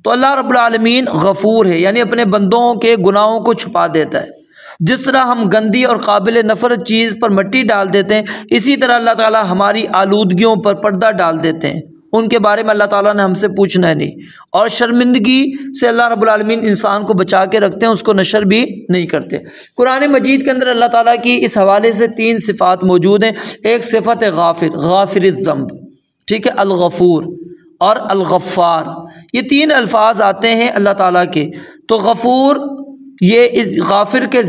تو اللہ رب العالمین غفور ہے، یعنی اپنے بندوں کے گناہوں کو چھپا دیتا ہے. جس طرح ہم گندی اور قابل نفرت چیز پر مٹی ڈال دیتے ہیں، اسی طرح اللہ تعالیٰ ہماری آلودگیوں پر پردہ ڈال دیتے ہیں. ان کے بارے میں اللہ تعالیٰ نے ہم سے پوچھنا ہے نہیں. اور شرمندگی سے اللہ رب العالمین انسان کو بچا کے رکھتے ہیں، اس کو نشر بھی نہیں کرتے. قرآن مجید کے اندر اللہ تعالیٰ کی اس حوالے سے 3 صفات موجود ہیں. ایک صفت ہے غافر، غافر الذنب، ٹھیک ہے، الغفور اور الغفار. یہ 3 الفاظ آتے ہیں اللہ تعالیٰ کے. تو غفور یہ اس غافر کے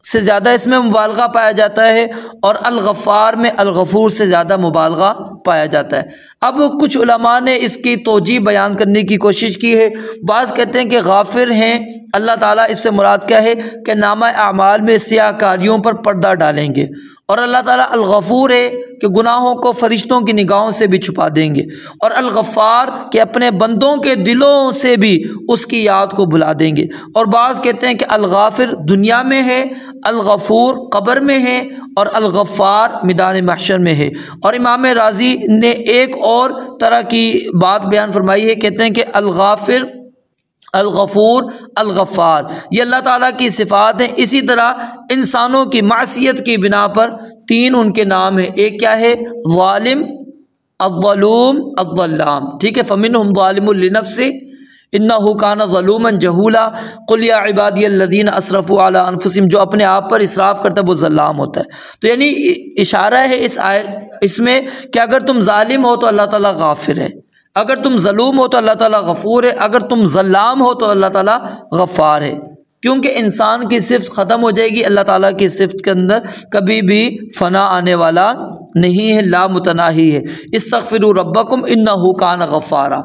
سے زیادہ اس میں مبالغہ پایا جاتا ہے، اور الغفار میں الغفور سے زیادہ مبالغہ پایا جاتا ہے. اب کچھ علماء نے اس کی توجیہ بیان کرنے کی کوشش کی ہے. بعض کہتے ہیں کہ غافر ہیں اللہ تعالیٰ، اس سے مراد کیا ہے کہ نامہ اعمال میں سیاہ کاریوں پر پردہ ڈالیں گے. اور اللہ تعالیٰ الغفور ہے کہ گناہوں کو فرشتوں کی نگاہوں سے بھی چھپا دیں گے. اور الغفار کہ اپنے بندوں کے دلوں سے بھی اس کی یاد کو بھلا دیں گے. اور بعض کہتے ہیں کہ الغافر دنیا میں ہے، الغفور قبر میں ہے، اور الغفار میدان محشر میں ہے. اور امام رازی نے ایک اور طرح کی بات بیان فرمائی ہے، کہتے ہیں کہ الغافر، الغفور، الغفار یہ اللہ تعالیٰ کی صفات ہیں. اسی طرح انسانوں کی معصیت کی بنا پر 3 ان کے نام ہیں. ایک کیا ہے؟ ظالم، الظلوم، الظلام. ٹھیک ہے، فمنہم ظالم لنفسہ انہ کان ظلوما جہولا قل یا عبادی الذین اسرفوا علی انفسہم. جو اپنے آپ پر اسراف کرتا ہے وہ ظلام ہوتا ہے. تو یعنی اشارہ ہے اس میں کہ اگر تم ظالم ہو تو اللہ تعالیٰ غافر ہے، اگر تم ظلوم ہو تو اللہ تعالیٰ غفور ہے، اگر تم ظلام ہو تو اللہ تعالیٰ غفار ہے. کیونکہ انسان کی صفت ختم ہو جائے گی، اللہ تعالیٰ کی صفت کے اندر کبھی بھی فنا آنے والا نہیں ہے، لا متناہی ہے. استغفروا ربکم انہ کان غفارا.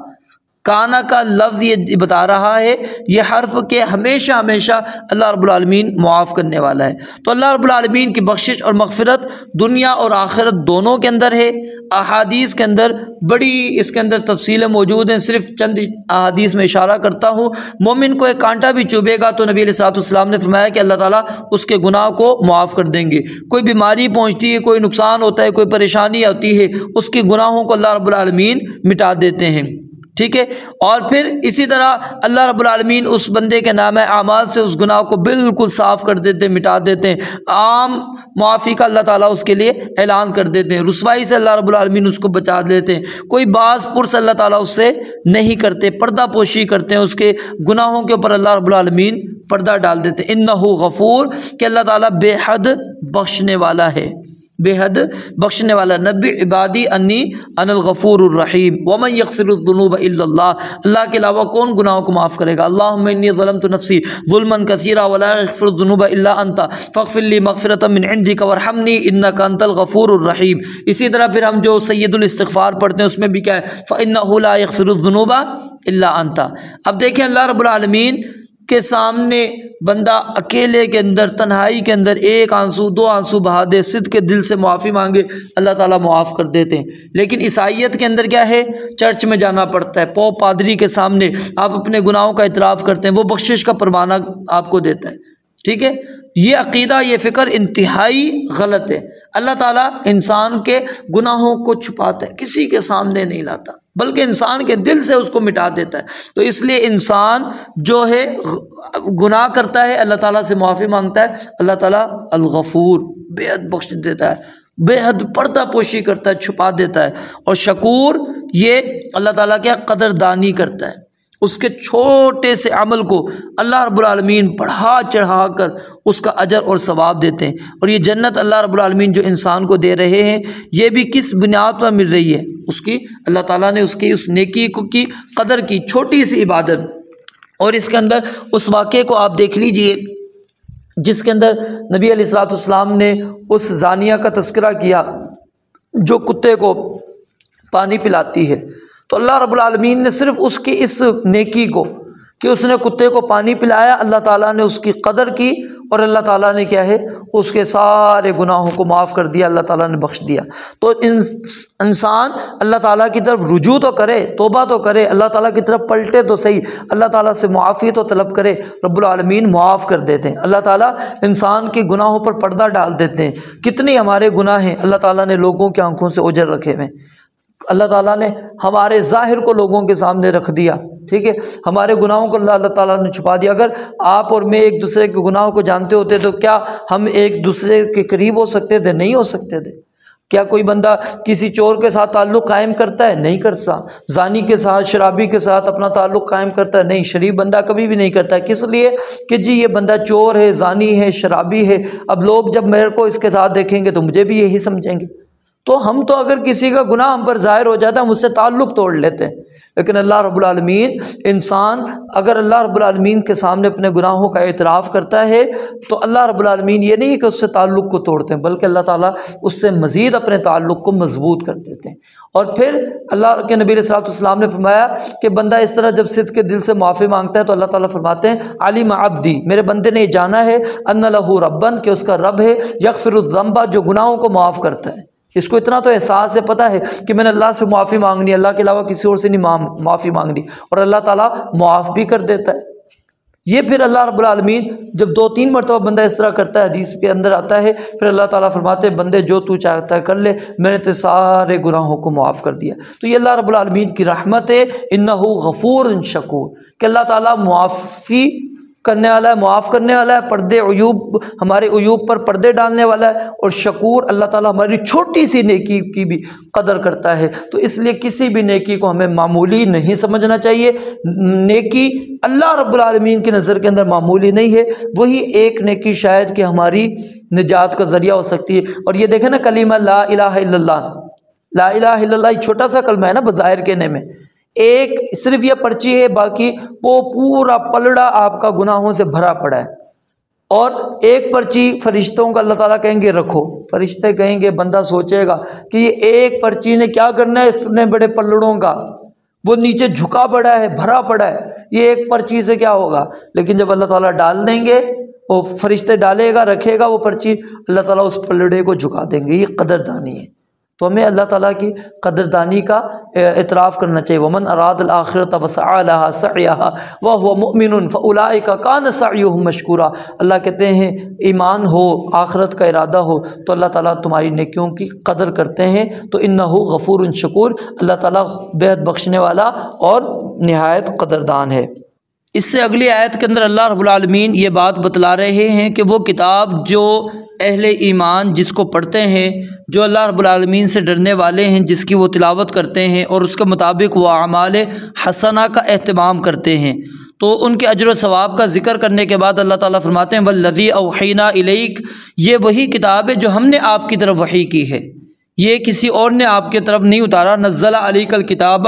کانا کا لفظ یہ بتا رہا ہے، یہ حرف کہ ہمیشہ ہمیشہ اللہ رب العالمین معاف کرنے والا ہے. تو اللہ رب العالمین کی بخشش اور مغفرت دنیا اور آخرت دونوں کے اندر ہے. احادیث کے اندر بڑی اس کے اندر تفصیلیں موجود ہیں، صرف چند احادیث میں اشارہ کرتا ہوں. مومن کو ایک کانٹا بھی چبھے گا تو نبی علیہ الصلوۃ والسلام نے فرمایا کہ اللہ تعالیٰ اس کے گناہ کو معاف کر دیں گے. کوئی بیماری پہنچتی ہے، کوئی نقصان ہوتا ہے، کوئی پریشانی آتی ہے، اس کے گناہوں کو اللہ رب العالمین مٹا دیتے ہیں. ٹھیک ہے، اور پھر اسی طرح اللہ رب العالمین اس بندے کے نام اعمال سے اس گناہ کو بالکل صاف کر دیتے، مٹا دیتے ہیں. عام معافی کا اللہ تعالیٰ اس کے لیے اعلان کر دیتے ہیں. رسوائی سے اللہ رب العالمین اس کو بچا لیتے ہیں. کوئی باز پرس اللہ تعالیٰ اس سے نہیں کرتے، پردہ پوشی کرتے ہیں، اس کے گناہوں کے اوپر اللہ رب العالمین پردہ ڈال دیتے ہیں. انہ غفور کہ اللہ تعالیٰ بے حد بخشنے والا ہے، بے حد بخشنے والا. نبی عبادی انی انا الغفور الرحیم ومن یغفر الذنوب الا اللہ. اللہ کے علاوہ کون گناہوں کو معاف کرے گا؟ اللہم انی ظلمت نفسی ظلما کثیرا ولا یغفر الذنوب الا انت فاغفر لی مغفرۃ من عندک وارحمنی انک انت الغفور الرحیم. اسی طرح پھر ہم جو سید الاستغفار پڑھتے ہیں اس میں بھی کیا ہے؟ فانہ لا یغفر الذنوب الا انت. اب دیکھیں اللہ رب العالمین کے سامنے بندہ اکیلے کے اندر، تنہائی کے اندر 1 آنسو 2 آنسو بہا دے، صدق کے دل سے معافی مانگے، اللہ تعالیٰ معاف کر دیتے ہیں. لیکن عیسائیت کے اندر کیا ہے؟ چرچ میں جانا پڑتا ہے، پوپ پادری کے سامنے آپ اپنے گناہوں کا اعتراف کرتے ہیں، وہ بخشش کا پروانہ آپ کو دیتا ہے. ٹھیک ہے، یہ عقیدہ، یہ فکر انتہائی غلط ہے. اللہ تعالیٰ انسان کے گناہوں کو چھپاتا ہے، کسی کے سامنے نہیں لاتا، بلکہ انسان کے دل سے اس کو مٹا دیتا ہے. تو اس لیے انسان جو ہے گناہ کرتا ہے، اللہ تعالیٰ سے معافی مانگتا ہے، اللہ تعالیٰ الغفور بے حد بخش دیتا ہے، بے حد پردہ پوشی کرتا ہے، چھپا دیتا ہے. اور شکور یہ اللہ تعالیٰ کیا قدردانی کرتا ہے، اس کے چھوٹے سے عمل کو اللہ رب العالمین بڑھا چڑھا کر اس کا اجر اور ثواب دیتے ہیں۔ اور یہ جنت اللہ رب العالمین جو انسان کو دے رہے ہیں، یہ بھی کس بنیاد پر مل رہی ہے؟ اس کی اللہ تعالیٰ نے اس کی اس نیکی کی قدر کی، چھوٹی سی عبادت۔ اور اس کے اندر اس واقعے کو آپ دیکھ لیجئے جس کے اندر نبی علیہ الصلوۃ والسلام نے اس زانیہ کا تذکرہ کیا جو کتے کو پانی پلاتی ہے، تو اللہ رب العالمین نے صرف اس کی اس نیکی کو کہ اس نے کتے کو پانی پلایا، اللہ تعالیٰ نے اس کی قدر کی، اور اللہ تعالیٰ نے کیا ہے اس کے سارے گناہوں کو معاف کر دیا، اللہ تعالیٰ نے بخش دیا۔ تو انسان اللہ تعالیٰ کی طرف رجوع تو کرے، توبہ تو کرے، اللہ تعالیٰ کی طرف پلٹے تو صحیح، اللہ تعالیٰ سے معافی تو طلب کرے، رب العالمین معاف کر دیتے ہیں۔ اللہ تعالیٰ انسان کے گناہوں پر پردہ ڈال دیتے ہیں۔ کتنے ہمارے گناہ ہیں اللہ تعالیٰ نے لوگوں کی آنکھوں سے اوجھل رکھے ہوئے، اللہ تعالیٰ نے ہمارے ظاہر کو لوگوں کے سامنے رکھ دیا، ٹھیک ہے، ہمارے گناہوں کو اللہ تعالیٰ نے چھپا دیا۔ اگر آپ اور میں ایک دوسرے کے گناہوں کو جانتے ہوتے تو کیا ہم ایک دوسرے کے قریب ہو سکتے تھے؟ نہیں ہو سکتے تھے۔ کیا کوئی بندہ کسی چور کے ساتھ تعلق قائم کرتا ہے؟ نہیں کرتا۔ زانی کے ساتھ، شرابی کے ساتھ اپنا تعلق قائم کرتا ہے؟ نہیں۔ شریف بندہ کبھی بھی نہیں کرتا۔ کس لیے؟ کہ جی یہ بندہ چور ہے، زانی ہے، شرابی ہے، اب لوگ جب میرے کو اس کے ساتھ دیکھیں گے تو مجھے بھی یہی سمجھیں گے۔ تو ہم تو اگر کسی کا گناہ ہم پر ظاہر ہو جاتا ہے ہم اس سے تعلق توڑ لیتے ہیں، لیکن اللہ رب العالمین، انسان اگر اللہ رب العالمین کے سامنے اپنے گناہوں کا اعتراف کرتا ہے تو اللہ رب العالمین یہ نہیں کہ اس سے تعلق کو توڑتے ہیں، بلکہ اللہ تعالیٰ اس سے مزید اپنے تعلق کو مضبوط کر دیتے ہیں۔ اور پھر اللہ کے نبی علیہ الصلوۃ والسلام نے فرمایا کہ بندہ اس طرح جب صدق کے دل سے معافی مانگتا ہے تو اللہ تعالیٰ فرماتے ہیں علیم عبدی، میرے بندے نے یہ جانا ہے ان لہ ربن، کہ اس کا رب ہے یغفر الذنب، جو گناہوں کو معاف کرتا ہے۔ اس کو اتنا تو احساس ہے، پتہ ہے کہ میں نے اللہ سے معافی مانگنی ہے، اللہ کے علاوہ کسی اور سے نہیں معافی مانگنی، اور اللہ تعالیٰ معاف بھی کر دیتا ہے۔ یہ پھر اللہ رب العالمین جب 2-3 مرتبہ بندہ اس طرح کرتا ہے، حدیث کے اندر آتا ہے، پھر اللہ تعالیٰ فرماتے ہیں بندے جو تو چاہتا ہے کر لے، میں نے تیرے سارے گناہوں کو معاف کر دیا۔ تو یہ اللہ رب العالمین کی رحمت ہے، انہ غفور شکور، کہ اللہ تعالیٰ معافی کرنے والا ہے، معاف کرنے والا ہے، پردے عیوب، ہمارے عیوب پر پردے ڈالنے والا ہے، اور شکور، اللہ تعالیٰ ہماری چھوٹی سی نیکی کی بھی قدر کرتا ہے۔ تو اس لیے کسی بھی نیکی کو ہمیں معمولی نہیں سمجھنا چاہیے۔ نیکی اللہ رب العالمین کی نظر کے اندر معمولی نہیں ہے، وہی ایک نیکی شاید کہ ہماری نجات کا ذریعہ ہو سکتی ہے۔ اور یہ دیکھیں نا کلمہ لا الہ الا اللہ، لا الہ الا اللہ ایک چھوٹا سا کلمہ ہے نا بظاہر کہنے میں، ایک صرف یہ پرچی ہے، باقی وہ پورا پلڑا آپ کا گناہوں سے بھرا پڑا ہے۔ اور ایک پرچی فرشتوں کا اللہ تعالیٰ کہیں گے رکھو، فرشتے کہیں گے، بندہ سوچے گا کہ یہ ایک پرچی نے کیا کرنا ہے اس نے بڑے پلڑوں کا، وہ نیچے جھکا پڑا ہے، بھرا پڑا ہے، یہ ایک پرچی سے کیا ہوگا؟ لیکن جب اللہ تعالیٰ ڈال دیں گے، وہ فرشتے ڈالے گا، رکھے گا وہ پرچی، اللہ تعالیٰ اس پلڑے کو جھکا دیں گے۔ یہ قدردانی ہے۔ تو ہمیں اللہ تعالیٰ کی قدردانی کا اعتراف کرنا چاہیے۔ ومن اراد الآخرۃ وسعى لها سعيها وهو مؤمن فاولئك كان سعيهم مشکورا۔ اللہ کہتے ہیں ایمان ہو، آخرت کا ارادہ ہو تو اللہ تعالیٰ تمہاری نیکیوں کی قدر کرتے ہیں، تو انہ غفور شکور، اللہ تعالیٰ بہت بخشنے والا اور نہایت قدردان ہے۔ اس سے اگلی آیت کے اندر اللہ رب العالمین یہ بات بتلا رہے ہیں کہ وہ کتاب جو اہل ایمان جس کو پڑھتے ہیں، جو اللہ رب العالمین سے ڈرنے والے ہیں، جس کی وہ تلاوت کرتے ہیں اور اس کے مطابق وہ اعمال حسنہ کا اہتمام کرتے ہیں، تو ان کے اجر و ثواب کا ذکر کرنے کے بعد اللہ تعالیٰ فرماتے ہیں والذی اوحینا الیک، یہ وہی کتاب ہے جو ہم نے آپ کی طرف وحی کی ہے، یہ کسی اور نے آپ کی طرف نہیں اتارا۔ نزل علیک الکتاب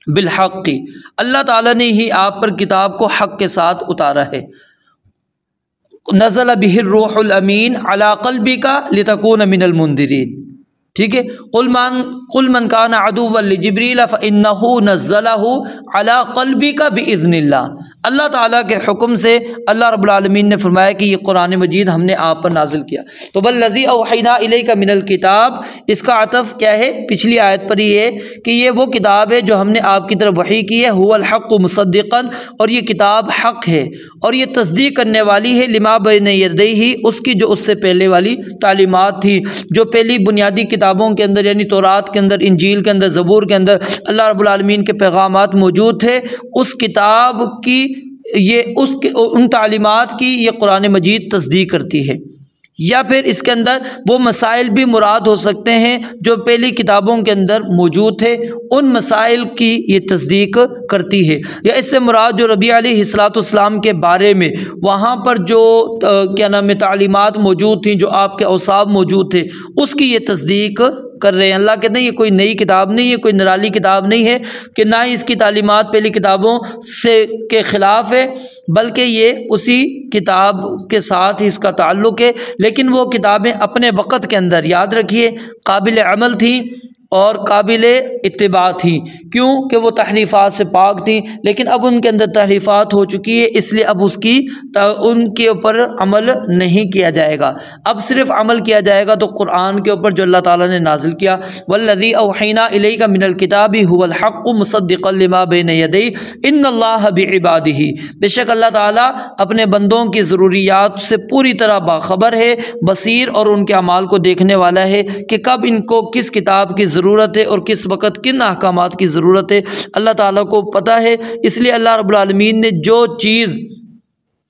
بالحق، اللہ تعالیٰ نے ہی آپ پر کتاب کو حق کے ساتھ اتارا ہے۔ نزل بہ الروح الامین علی قلبک لتکون من المنذرین، ٹھیک ہے۔ قل من کان عدوا لجبریل فانہ نزلہ علی قلبک باذن اللہ، اللہ تعالیٰ کے حکم سے اللہ رب العالمین نے فرمایا کہ یہ قرآن مجید ہم نے آپ پر نازل کیا۔ تو والذی اوحینا الیک من الکتاب، اس کا عطف کیا ہے؟ پچھلی آیت پر ہی ہے کہ یہ وہ کتاب ہے جو ہم نے آپ کی طرف وحی کی ہے، هو الحق مصدقا، اور یہ کتاب حق ہے اور یہ تصدیق کرنے والی ہے لما بین یدیہ، اس کی جو اس سے پہلے والی تعلیمات تھی، جو پہلی بنیادی کتابوں کے اندر یعنی تورات کے اندر، انجیل کے اندر، زبور کے اندر اللہ رب العالمین کے پیغامات موجود تھے، اس کتاب کی ان تعلیمات کی یہ قرآن مجید تصدیق کرتی ہے۔ یا پھر اس کے اندر وہ مسائل بھی مراد ہو سکتے ہیں جو پہلی کتابوں کے اندر موجود تھے، ان مسائل کی یہ تصدیق کرتی ہے، یا اس سے مراد جو ربیع علیہ السلام کے بارے میں وہاں پر جو تعلیمات موجود تھیں، جو آپ کے اوصاف موجود تھے، اس کی یہ تصدیق کر رہے ہیں۔ اللہ کہتے ہیں یہ کوئی نئی کتاب نہیں ہے، کوئی نرالی کتاب نہیں ہے کہ نہ ہی اس کی تعلیمات پہلی کتابوں سے کے خلاف ہے، بلکہ یہ اسی کتاب کے ساتھ ہی اس کا تعلق ہے، لیکن وہ کتابیں اپنے وقت کے اندر، یاد رکھیے، قابل عمل تھیں اور قابل اتباع تھیں، کیوں کہ وہ تحریفات سے پاک تھیں، لیکن اب ان کے اندر تحریفات ہو چکی ہے، اس لیے اب ان کے اوپر عمل نہیں کیا جائے گا۔ اب صرف عمل کیا جائے گا تو قرآن کے اوپر جو اللہ تعالیٰ نے نازل کیا، والذی اوحینا الیک من الکتاب هو الحق مصدقا لما بین یدیہ ان اللہ بعبادہ، بے شک اللہ تعالیٰ اپنے بندوں کی ضروریات سے پوری طرح باخبر ہے، بصیر اور ان کے اعمال کو دیکھنے والا ہے کہ کب ان کو کس کتاب کی ضرورت ہے اور کس وقت کن احکامات کی ضرورت ہے، اللہ تعالیٰ کو پتہ ہے۔ اس لیے اللہ رب العالمین نے جو چیز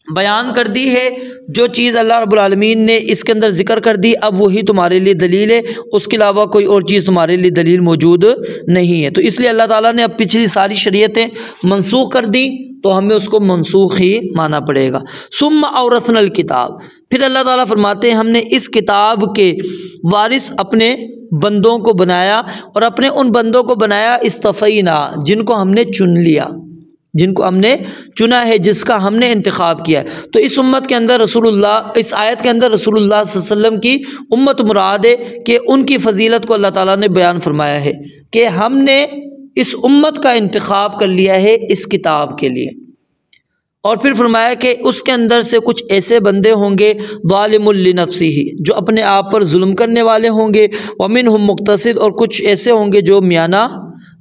بیان کر دی ہے، جو چیز اللہ رب العالمین نے اس کے اندر ذکر کر دی، اب وہی تمہارے لیے دلیل ہے، اس کے علاوہ کوئی اور چیز تمہارے لیے دلیل موجود نہیں ہے۔ تو اس لیے اللہ تعالیٰ نے اب پچھلی ساری شریعتیں منسوخ کر دیں تو ہمیں اس کو منسوخ ہی مانا پڑے گا۔ ثم اورثنا الکتاب، پھر اللہ تعالیٰ فرماتے ہیں ہم نے اس کتاب کے وارث اپنے بندوں کو بنایا، اور اپنے ان بندوں کو بنایا استفینا، جن کو ہم نے چن لیا، جن کو ہم نے چنا ہے، جس کا ہم نے انتخاب کیا ہے۔ تو اس امت کے اندر رسول اللہ، اس آیت کے اندر رسول اللہ صلی اللہ علیہ وسلم کی امت مراد ہے کہ ان کی فضیلت کو اللہ تعالیٰ نے بیان فرمایا ہے کہ ہم نے اس امت کا انتخاب کر لیا ہے اس کتاب کے لیے، اور پھر فرمایا کہ اس کے اندر سے کچھ ایسے بندے ہوں گے ظالم لنفسہ، جو اپنے آپ پر ظلم کرنے والے ہوں گے، ومنہم مقتصد، اور کچھ ایسے ہوں گے جو میانہ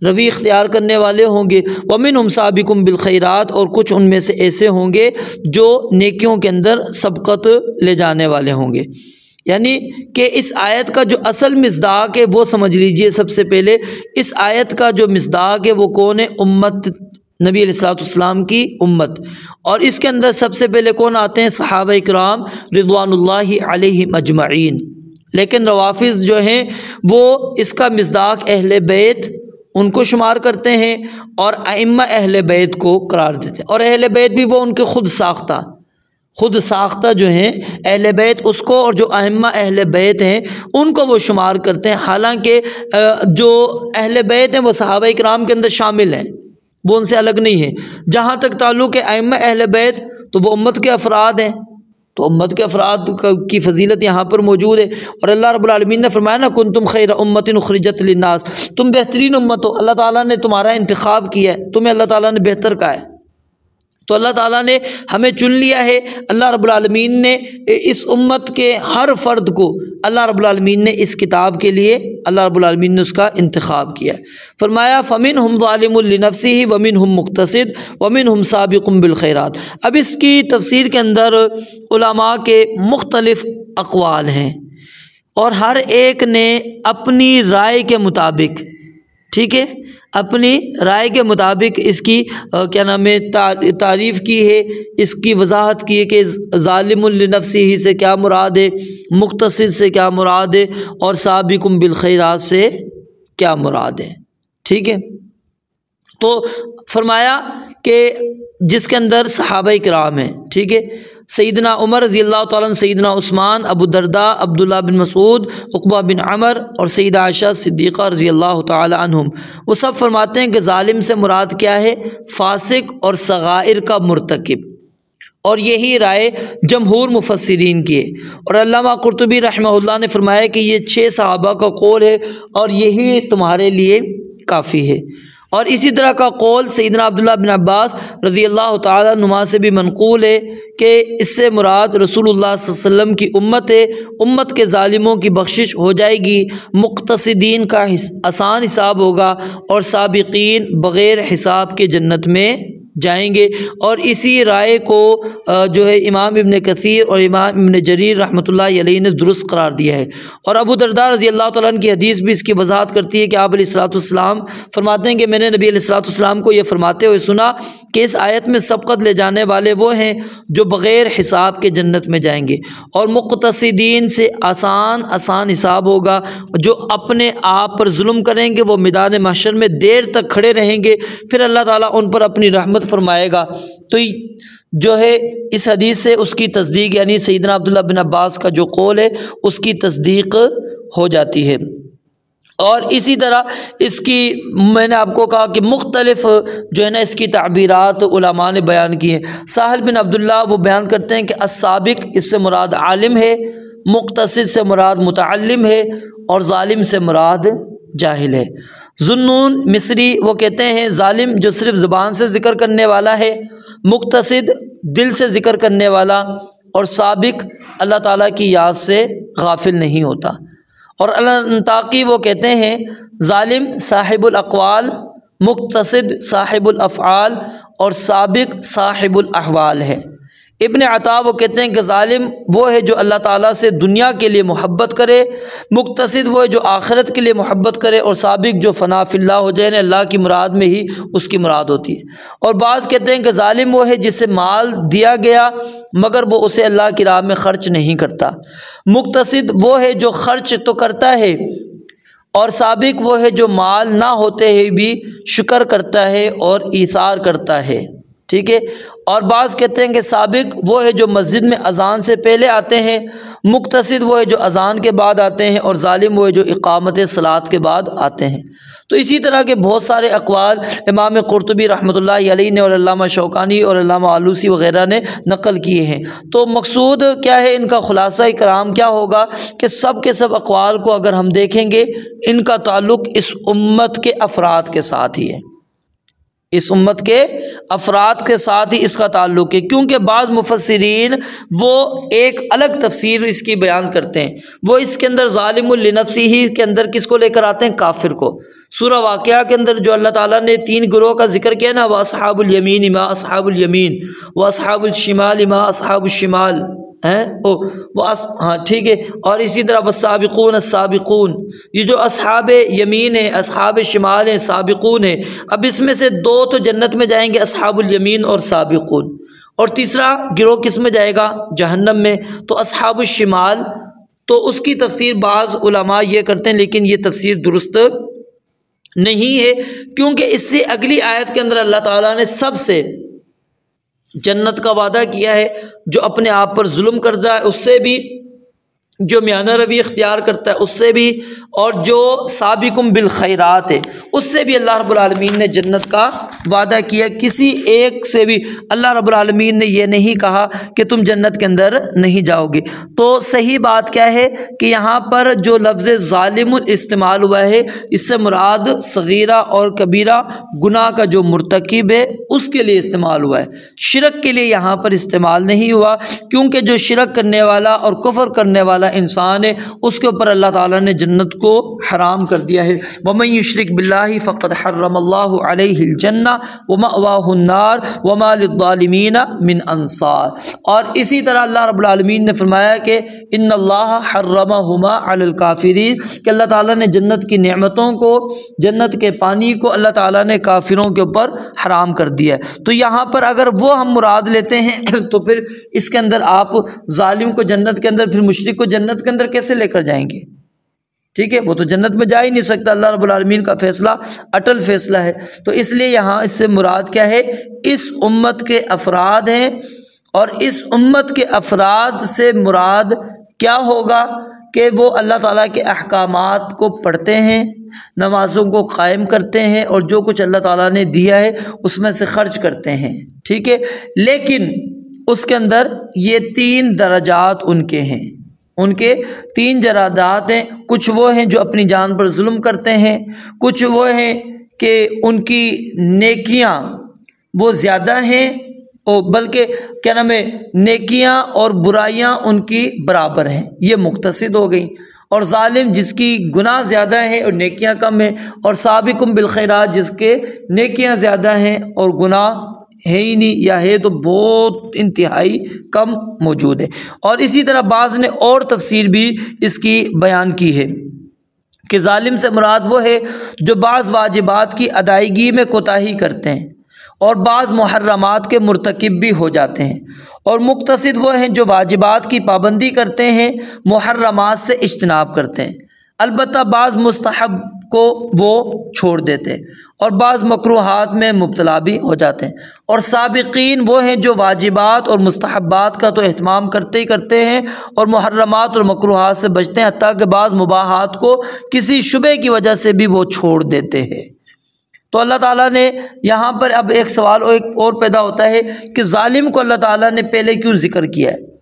روی اختیار کرنے والے ہوں گے، ومنہم سابق بالخیرات، اور کچھ ان میں سے ایسے ہوں گے جو نیکیوں کے اندر سبقت لے جانے والے ہوں گے۔ یعنی کہ اس آیت کا جو اصل مصداق ہے وہ سمجھ لیجئے، سب سے پہلے اس آیت کا جو مصداق ہے وہ کون ہے؟ امت نبی علیہ السلام کی امت، اور اس کے اندر سب سے پہلے کون آتے ہیں؟ صحابہ کرام رضوان اللہ علیہم اجمعین۔ لیکن روافض جو ہیں وہ اس کا مصداق اہل بیت ان کو شمار کرتے ہیں، اور ائمہ اہل بیت کو قرار دیتے ہیں، اور اہل بیت بھی وہ ان کے خود ساختہ جو ہیں اہل بیت، اس کو، اور جو ائمہ اہل بیت ہیں ان کو وہ شمار کرتے ہیں، حالانکہ جو اہل بیت ہیں وہ صحابہ کرام کے اندر شامل ہیں، وہ ان سے الگ نہیں ہے۔ جہاں تک تعلق ہے ائمہ اہل بیت تو وہ امت کے افراد ہیں، تو امت کے افراد کی فضیلت یہاں پر موجود ہے، اور اللہ رب العالمین نے فرمایا نا کنتم خیر امت اخرجت للناس، تم بہترین امت ہو، اللہ تعالیٰ نے تمہارا انتخاب کیا ہے، تمہیں اللہ تعالیٰ نے بہتر کہا ہے، تو اللہ تعالیٰ نے ہمیں چن لیا ہے۔ اللہ رب العالمین نے اس امت کے ہر فرد کو اللہ رب العالمین نے اس کتاب کے لیے اللہ رب العالمین نے اس کا انتخاب کیا ہے۔ فرمایا فَمِنْهُمْ ظَالِمٌ لِنَفْسِهِ وَمِنْهُمْ مُقْتَصِدٌ وَمِنْهُمْ سَابِقٌ بِالْخَيْرَاتِ۔ اب اس کی تفسیر کے اندر علماء کے مختلف اقوال ہیں، اور ہر ایک نے اپنی رائے کے مطابق، ٹھیک ہے، اپنی رائے کے مطابق اس کی تعریف کی ہے، اس کی وضاحت کی ہے کہ ظالم لنفسہ سے کیا مراد ہے، مقتصد سے کیا مراد ہے، اور سابق بالخیرات سے کیا مراد ہے، ٹھیک ہے۔ تو فرمایا کہ جس کے اندر صحابہ کرام ہیں، ٹھیک ہے، سیدنا عمر رضی اللہ تعالیٰ عنہ، سیدنا عثمان، ابو الدرداء، عبداللہ بن مسعود، عقبہ بن عمر، اور سیدہ عائشہ صدیقہ رضی اللہ تعالیٰ عنہم، وہ سب فرماتے ہیں کہ ظالم سے مراد کیا ہے؟ فاسق اور صغائر کا مرتکب، اور یہی رائے جمہور مفسرین کی ہے، اور علامہ قرطبی رحمہ اللہ نے فرمایا کہ یہ 6 صحابہ کا قول ہے اور یہی تمہارے لیے کافی ہے۔ اور اسی طرح کا قول سیدنا عبداللہ بن عباس رضی اللہ تعالیٰ عنہما سے بھی منقول ہے کہ اس سے مراد رسول اللہ صلی اللہ علیہ وسلم کی امت ہے، امت کے ظالموں کی بخشش ہو جائے گی، مقتصدین کا آسان حساب ہوگا، اور سابقین بغیر حساب کے جنت میں جائیں گے۔ اور اسی رائے کو جو ہے امام ابن کثیر اور امام ابن جریر رحمۃ اللہ علیہ نے درست قرار دیا ہے، اور ابو الدرداء رضی اللہ تعالیٰ عنہ کی حدیث بھی اس کی وضاحت کرتی ہے کہ آپ علیہ الصلوۃ والسلام فرماتے ہیں کہ میں نے نبی علیہ الصلوۃ والسلام کو یہ فرماتے ہوئے سنا کہ اس آیت میں سبقت لے جانے والے وہ ہیں جو بغیر حساب کے جنت میں جائیں گے، اور مقتصدین سے آسان حساب ہوگا، جو اپنے آپ پر ظلم کریں گے وہ میدان محشر میں دیر تک کھڑے رہیں گے، پھر اللہ تعالیٰ ان پر اپنی رحمت فرمائے گا۔ تو جو ہے اس حدیث سے اس کی تصدیق، یعنی سیدنا عبداللہ بن عباس کا جو قول ہے اس کی تصدیق ہو جاتی ہے۔ اور اسی طرح اس کی میں نے آپ کو کہا کہ مختلف جو ہے نا اس کی تعبیرات علماء نے بیان کی ہیں۔ سہل بن عبداللہ وہ بیان کرتے ہیں کہ السابق اس سے مراد عالم ہے، مقتصد سے مراد متعلم ہے، اور ظالم سے مراد جاہل ہے۔ ذُنُّون مصری وہ کہتے ہیں ظالم جو صرف زبان سے ذکر کرنے والا ہے، مقتصد دل سے ذکر کرنے والا، اور سابق اللہ تعالیٰ کی یاد سے غافل نہیں ہوتا۔ اور الانطاقی وہ کہتے ہیں ظالم صاحب الاقوال، مقتصد صاحب الافعال، اور سابق صاحب الاحوال ہے۔ ابن عطا وہ کہتے ہیں کہ ظالم وہ ہے جو اللہ تعالیٰ سے دنیا کے لیے محبت کرے، مقتصد وہ ہے جو آخرت کے لیے محبت کرے، اور سابق جو فنا فی اللہ ہو جائے، اللہ کی مراد میں ہی اس کی مراد ہوتی ہے۔ اور بعض کہتے ہیں کہ ظالم وہ ہے جسے مال دیا گیا مگر وہ اسے اللہ کی راہ میں خرچ نہیں کرتا، مقتصد وہ ہے جو خرچ تو کرتا ہے، اور سابق وہ ہے جو مال نہ ہوتے ہوئے بھی شکر کرتا ہے اور ایثار کرتا ہے۔ ٹھیک ہے۔ اور بعض کہتے ہیں کہ سابق وہ ہے جو مسجد میں اذان سے پہلے آتے ہیں، مقتصد وہ ہے جو اذان کے بعد آتے ہیں، اور ظالم وہ ہے جو اقامت صلاۃ کے بعد آتے ہیں۔ تو اسی طرح کے بہت سارے اقوال امام قرطبی رحمۃ اللہ علیہ نے، اور علامہ شوکانی اور علامہ آلوسی وغیرہ نے نقل کیے ہیں۔ تو مقصود کیا ہے، ان کا خلاصہ کلام کیا ہوگا کہ سب کے سب اقوال کو اگر ہم دیکھیں گے ان کا تعلق اس امت کے افراد کے ساتھ ہی ہے، اس امت کے افراد کے ساتھ ہی اس کا تعلق ہے، کیونکہ بعض مفسرین وہ ایک الگ تفسیر اس کی بیان کرتے ہیں۔ وہ اس کے اندر ظالم لنفسہ ہی کے اندر کس کو لے کر آتے ہیں؟ کافر کو۔ سورہ واقعہ کے اندر جو اللہ تعالیٰ نے 3 گروہ کا ذکر کیا نا، وَأَصْحَابُ الْيَمِينِ مَا أَصْحَابُ الْيَمِينِ وَأَصْحَابُ الشِّمَالِ مَا أَصْحَابُ الشِّمَالِ ہاں ٹھیک ہے۔ اور اسی طرح والسابقون السابقون، یہ جو اصحاب یمین ہیں، اصحاب شمال ہیں، سابقون ہیں، اب اس میں سے 2 تو جنت میں جائیں گے، اصحاب الیمین اور سابقون، اور تیسرا گروہ کس میں جائے گا؟ جہنم میں۔ تو اصحاب الشمال تو اس کی تفسیر بعض علماء یہ کرتے ہیں، لیکن یہ تفسیر درست نہیں ہے، کیونکہ اس سے اگلی آیت کے اندر اللہ تعالیٰ نے سب سے جنت کا وعدہ کیا ہے، جو اپنے آپ پر ظلم کرتا ہے اس سے بھی، جو میانہ روی اختیار کرتا ہے اس سے بھی، اور جو سابقم بالخیرات ہے اس سے بھی اللہ رب العالمین نے جنت کا وعدہ کیا۔ کسی ایک سے بھی اللہ رب العالمین نے یہ نہیں کہا کہ تم جنت کے اندر نہیں جاؤ گے۔ تو صحیح بات کیا ہے کہ یہاں پر جو لفظ ظالم استعمال ہوا ہے، اس سے مراد صغیرہ اور کبیرہ گناہ کا جو مرتکب ہے اس کے لیے استعمال ہوا ہے، شرک کے لیے یہاں پر استعمال نہیں ہوا، کیونکہ جو شرک کرنے والا اور کفر کرنے والا انسان ہے اس کے اوپر اللہ تعالیٰ نے جنت کو حرام کر دیا ہے۔ وَمَن يُشْرِكْ بِاللَّهِ فَقَدْ حَرَّمَ اللَّهُ عَلَيْهِ الْجَنَّةَ وَمَأْوَاهُ النَّارُ وَمَا لِلظَّالِمِينَ مِنْ أَنصَارٍ۔ اور اسی طرح اللہ رب العالمین نے فرمایا کہ إِنَّ اللَّهَ حَرَّمَهُمَا عَلَى الْكَافِرِينَ، کہ اللہ تعالیٰ نے جنت کی نعمتوں کو، جنت کے پانی کو اللہ تعالیٰ نے کافروں کے اوپر حرام کر دیا ہے۔ تو یہاں پر اگر وہ ہم مراد لیتے ہیں تو پھر اس کے اندر آپ ظالم کو جنت کے اندر، پھر مشرک کو جنت کے اندر کیسے لے کر جائیں گے؟ ٹھیک ہے، وہ تو جنت میں جا ہی نہیں سکتا، اللہ رب العالمین کا فیصلہ اٹل فیصلہ ہے۔ تو اس لیے یہاں اس سے مراد کیا ہے؟ اس امت کے افراد ہیں، اور اس امت کے افراد سے مراد کیا ہوگا کہ وہ اللہ تعالیٰ کے احکامات کو پڑھتے ہیں، نمازوں کو قائم کرتے ہیں، اور جو کچھ اللہ تعالیٰ نے دیا ہے اس میں سے خرچ کرتے ہیں۔ ٹھیک ہے، لیکن اس کے اندر یہ 3 درجات ان کے ہیں، ان کے 3 درجات ہیں۔ کچھ وہ ہیں جو اپنی جان پر ظلم کرتے ہیں، کچھ وہ ہیں کہ ان کی نیکیاں وہ زیادہ ہیں، اور بلکہ کیا نام ہے، نیکیاں اور برائیاں ان کی برابر ہیں، یہ مقتصد ہو گئیں، اور ظالم جس کی گناہ زیادہ ہیں اور نیکیاں کم ہیں، اور سابقم بالخیرات جس کے نیکیاں زیادہ ہیں اور گناہ ہے ہی نہیں، یا ہے تو بہت انتہائی کم موجود ہے۔ اور اسی طرح بعض نے اور تفسیر بھی اس کی بیان کی ہے کہ ظالم سے مراد وہ ہے جو بعض واجبات کی ادائیگی میں کوتاہی کرتے ہیں، اور بعض محرمات کے مرتکب بھی ہو جاتے ہیں، اور مقتصد وہ ہیں جو واجبات کی پابندی کرتے ہیں، محرمات سے اجتناب کرتے ہیں، البتہ بعض مستحب کو وہ چھوڑ دیتے ہیں، اور بعض مکروہات میں مبتلا بھی ہو جاتے ہیں۔ اور سابقین وہ ہیں جو واجبات اور مستحبات کا تو اہتمام کرتے ہی کرتے ہیں، اور محرمات اور مکروہات سے بچتے ہیں، حتیٰ کہ بعض مباحات کو کسی شبہ کی وجہ سے بھی وہ چھوڑ دیتے ہیں۔ تو اللہ تعالیٰ نے یہاں پر اب ایک سوال اور پیدا ہوتا ہے کہ ظالم کو اللہ تعالیٰ نے پہلے کیوں ذکر کیا ہے؟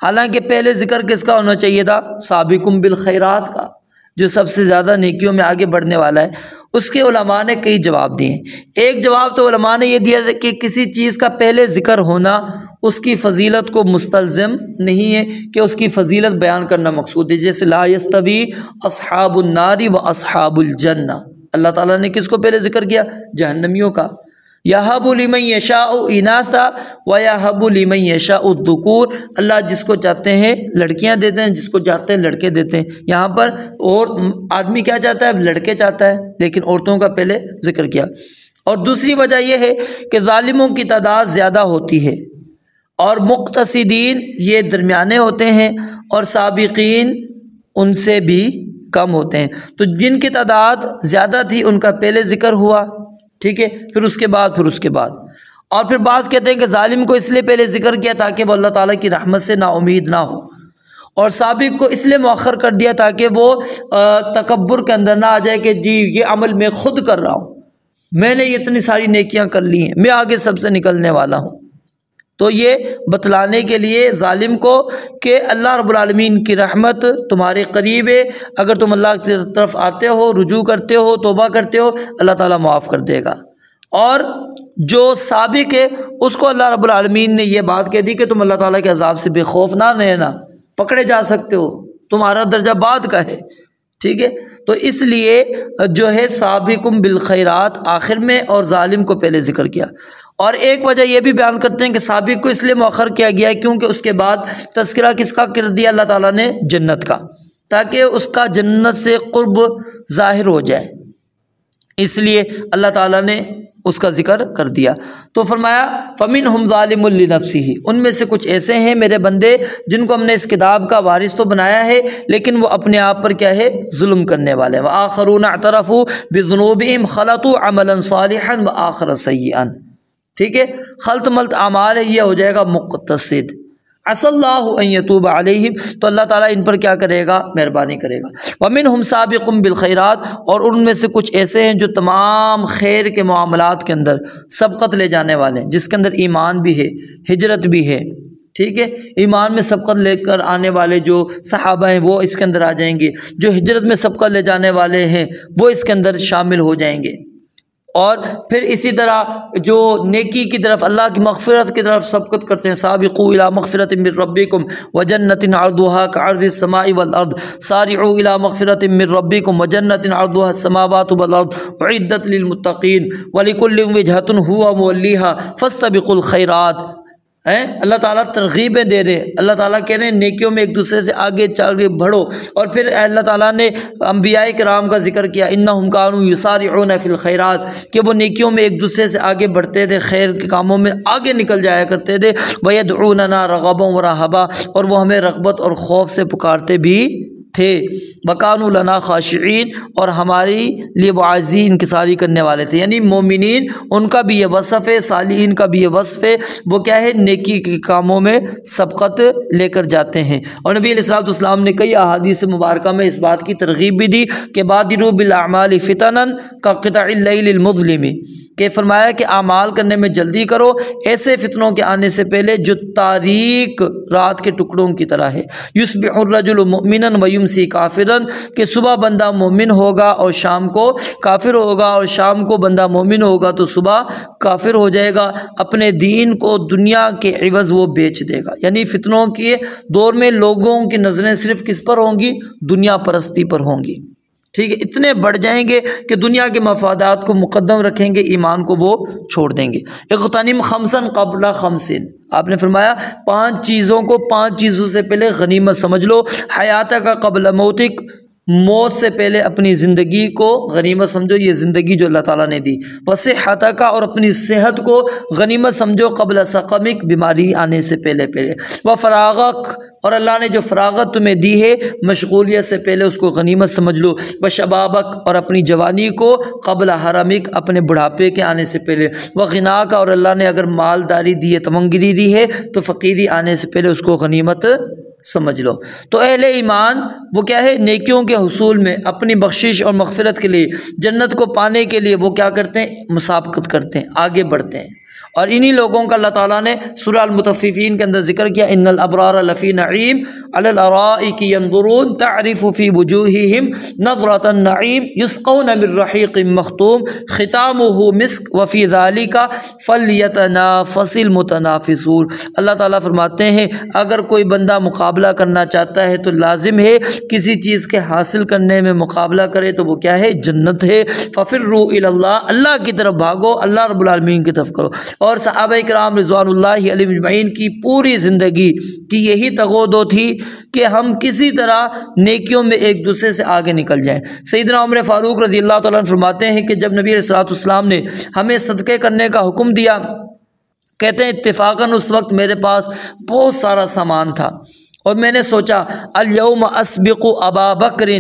حالانکہ پہلے ذکر کس کا ہونا چاہیے تھا؟ سابقم بالخیرات کا، جو سب سے زیادہ نیکیوں میں آگے بڑھنے والا ہے۔ اس کے علماء نے کئی جواب دیے ہیں۔ ایک جواب تو علماء نے یہ دیا کہ کسی چیز کا پہلے ذکر ہونا اس کی فضیلت کو مستلزم نہیں ہے کہ اس کی فضیلت بیان کرنا مقصود ہے، جیسے لا یستوی اصحاب النار و اصحاب الجنہ، اللہ تعالیٰ نے کس کو پہلے ذکر کیا؟ جہنمیوں کا۔ یہب لمن یشاء اناثا ویہب لمن یشاء الذکور، اللہ جس کو چاہتے ہیں لڑکیاں دیتے ہیں، جس کو چاہتے ہیں لڑکے دیتے ہیں۔ یہاں پر اور آدمی کیا چاہتا ہے؟ لڑکے چاہتا ہے، لیکن عورتوں کا پہلے ذکر کیا۔ اور دوسری وجہ یہ ہے کہ ظالموں کی تعداد زیادہ ہوتی ہے، اور مقتصدین یہ درمیانے ہوتے ہیں، اور سابقین ان سے بھی کم ہوتے ہیں۔ تو جن کی تعداد زیادہ تھی ان کا پہلے ذکر ہوا، ٹھیک ہے، پھر اس کے بعد اور پھر بعض کہتے ہیں کہ ظالم کو اس لیے پہلے ذکر کیا تاکہ وہ اللہ تعالیٰ کی رحمت سے نا امید نہ ہو، اور سابق کو اس لیے مؤخر کر دیا تاکہ وہ تکبر کے اندر نہ آ جائے کہ جی یہ عمل میں خود کر رہا ہوں، میں نے اتنی ساری نیکیاں کر لی ہیں، میں آگے سب سے نکلنے والا ہوں۔ تو یہ بتلانے کے لیے ظالم کو کہ اللہ رب العالمین کی رحمت تمہارے قریب ہے، اگر تم اللہ کی طرف آتے ہو، رجوع کرتے ہو، توبہ کرتے ہو، اللہ تعالیٰ معاف کر دے گا۔ اور جو سابق ہے اس کو اللہ رب العالمین نے یہ بات کہہ دی کہ تم اللہ تعالیٰ کے عذاب سے بے خوف نہ رہنا، پکڑے جا سکتے ہو، تمہارا درجہ بعد کا ہے، ٹھیک ہے۔ تو اس لیے جو ہے سابقم بالخیرات آخر میں اور ظالم کو پہلے ذکر کیا۔ اور ایک وجہ یہ بھی بیان کرتے ہیں کہ سابق کو اس لیے مؤخر کیا گیا ہے کیونکہ اس کے بعد تذکرہ کس کا کر دیا اللہ تعالیٰ نے؟ جنت کا، تاکہ اس کا جنت سے قرب ظاہر ہو جائے، اس لیے اللہ تعالیٰ نے اس کا ذکر کر دیا۔ تو فرمایا فَمِنْهُمْ ظَالِمٌ لِنَفْسِهِ، ان میں سے کچھ ایسے ہیں میرے بندے جن کو ہم نے اس کتاب کا وارث تو بنایا ہے لیکن وہ اپنے آپ پر کیا ہے؟ ظلم کرنے والے ہیں۔ وَآخَرُونَ اعْتَرَفُوا بِذُنُوبِهِمْ خَلَطُوا عَمَلًا صَالِحًا وَآخَرَ سَيِّئًا، ٹھیک ہے، خلط ملط اعمال ہے، یہ ہو جائے گا مقتصد۔ عسى اللہ ان یتوب علیہم، تو اللہ تعالیٰ ان پر کیا کرے گا؟ مہربانی کرے گا۔ ومنہم سابق بالخیرات، اور ان میں سے کچھ ایسے ہیں جو تمام خیر کے معاملات کے اندر سبقت لے جانے والے ہیں، جس کے اندر ایمان بھی ہے، ہجرت بھی ہے، ٹھیک ہے، ایمان میں سبقت لے کر آنے والے جو صحابہ ہیں وہ اس کے اندر آ جائیں گے، جو ہجرت میں سبقت لے جانے والے ہیں وہ اس کے اندر شامل ہو جائیں گے۔ اور پھر اسی طرح جو نیکی کی طرف، اللہ کی مغفرت کی طرف سبقت کرتے ہیں، سابقوا الی مغفرۃ من ربکم وجنۃ عرضها کعرض السماء والارض سارعوا الی مغفرۃ من ربکم وجنۃ عرضها السماوات والارض اعدت للمتقین ولکل وجہۃ هو مولیها فاستبقوا الخیرات۔ اللہ تعالیٰ ترغیبیں دے رہے ہیں، اللہ تعالیٰ کہہ رہے ہیں نیکیوں میں ایک دوسرے سے آگے چل بڑھو۔ اور پھر اللہ تعالیٰ نے انبیاء کرام کا ذکر کیا، انہم کانوا یسارعون فی الخیرات، کہ وہ نیکیوں میں ایک دوسرے سے آگے بڑھتے تھے، خیر کے کاموں میں آگے نکل جایا کرتے تھے۔ ویدعوننا رغبا ورہبا، اور وہ ہمیں رغبت اور خوف سے پکارتے بھی تھے۔ وکانوا لنا خاشعین، اور ہماری لیے وہ عاجزی انکساری کرنے والے تھے۔ یعنی مومنین ان کا بھی یہ وصف ہے، صالحین کا بھی یہ وصف ہے، وہ کیا ہے؟ نیکی کے کاموں میں سبقت لے کر جاتے ہیں۔ اور نبی علیہ الصلوۃ والسلام نے کئی احادیث مبارکہ میں اس بات کی ترغیب بھی دی کہ بادروا بالاعمال فتنا کقطع اللیل المظلم، کہ فرمایا کہ اعمال کرنے میں جلدی کرو ایسے فتنوں کے آنے سے پہلے جو تاریک رات کے ٹکڑوں کی طرح ہے۔ یصبح الرجل مؤمنا ویمسی کافرا، کہ صبح بندہ مومن ہوگا اور شام کو کافر ہوگا، اور شام کو بندہ مومن ہوگا تو صبح کافر ہو جائے گا، اپنے دین کو دنیا کے عوض وہ بیچ دے گا۔ یعنی فتنوں کے دور میں لوگوں کی نظریں صرف کس پر ہوں گی؟ دنیا پرستی پر ہوں گی، ٹھیک ہے، اتنے بڑھ جائیں گے کہ دنیا کے مفادات کو مقدم رکھیں گے، ایمان کو وہ چھوڑ دیں گے۔ اغتنم خمسا قبل خمس، آپ نے فرمایا 5 چیزوں کو 5 چیزوں سے پہلے غنیمت سمجھ لو۔ حیات کا قبل موتک، موت سے پہلے اپنی زندگی کو غنیمت سمجھو، یہ زندگی جو اللہ تعالیٰ نے دی، وصحتک، اور اپنی صحت کو غنیمت سمجھو، قبل سقمک، بیماری آنے سے پہلے وفراغک، اور اللہ نے جو فراغت تمہیں دی ہے مشغولیت سے پہلے اس کو غنیمت سمجھ لو، وشبابک، اور اپنی جوانی کو قبل حرمک، اپنے بڑھاپے کے آنے سے پہلے، وغناک، اور اللہ نے اگر مالداری دی ہے، تمنگری دی ہے تو فقیری آنے سے پہلے اس کو غنیمت سمجھ لو۔ تو اہل ایمان وہ کیا ہے، نیکیوں کے حصول میں، اپنی بخشش اور مغفرت کے لیے، جنت کو پانے کے لیے وہ کیا کرتے ہیں، مسابقت کرتے ہیں، آگے بڑھتے ہیں۔ اور انہی لوگوں کا اللہ تعالیٰ نے سورہ المطففین کے اندر ذکر کیا، ان الابرار لفی نعیم علی الارائک ینظرون تعرف فی وجوہہم نظرۃ النعیم یسقون من رحیق مختوم ختامہ مسک وفی ذلک فلیتنافس المتنافسون۔ اللہ تعالیٰ فرماتے ہیں اگر کوئی بندہ مقابلہ کرنا چاہتا ہے تو لازم ہے کسی چیز کے حاصل کرنے میں مقابلہ کرے تو وہ کیا ہے، جنت ہے۔ ففروا الی اللہ، اللہ کی طرف بھاگو، اللہ رب العالمین کی طرف کرو۔ اور صحابہ کرام رضوان اللہ علیہم اجمعین کی پوری زندگی کی یہی تغودو تھی کہ ہم کسی طرح نیکیوں میں ایک دوسرے سے آگے نکل جائیں۔ سیدنا عمر فاروق رضی اللہ تعالیٰ عنہ فرماتے ہیں کہ جب نبی علیہ الصلوۃ والسلام نے ہمیں صدقے کرنے کا حکم دیا، کہتے ہیں اتفاقاً اس وقت میرے پاس بہت سارا سامان تھا اور میں نے سوچا الیوم اسبق ابا بکر،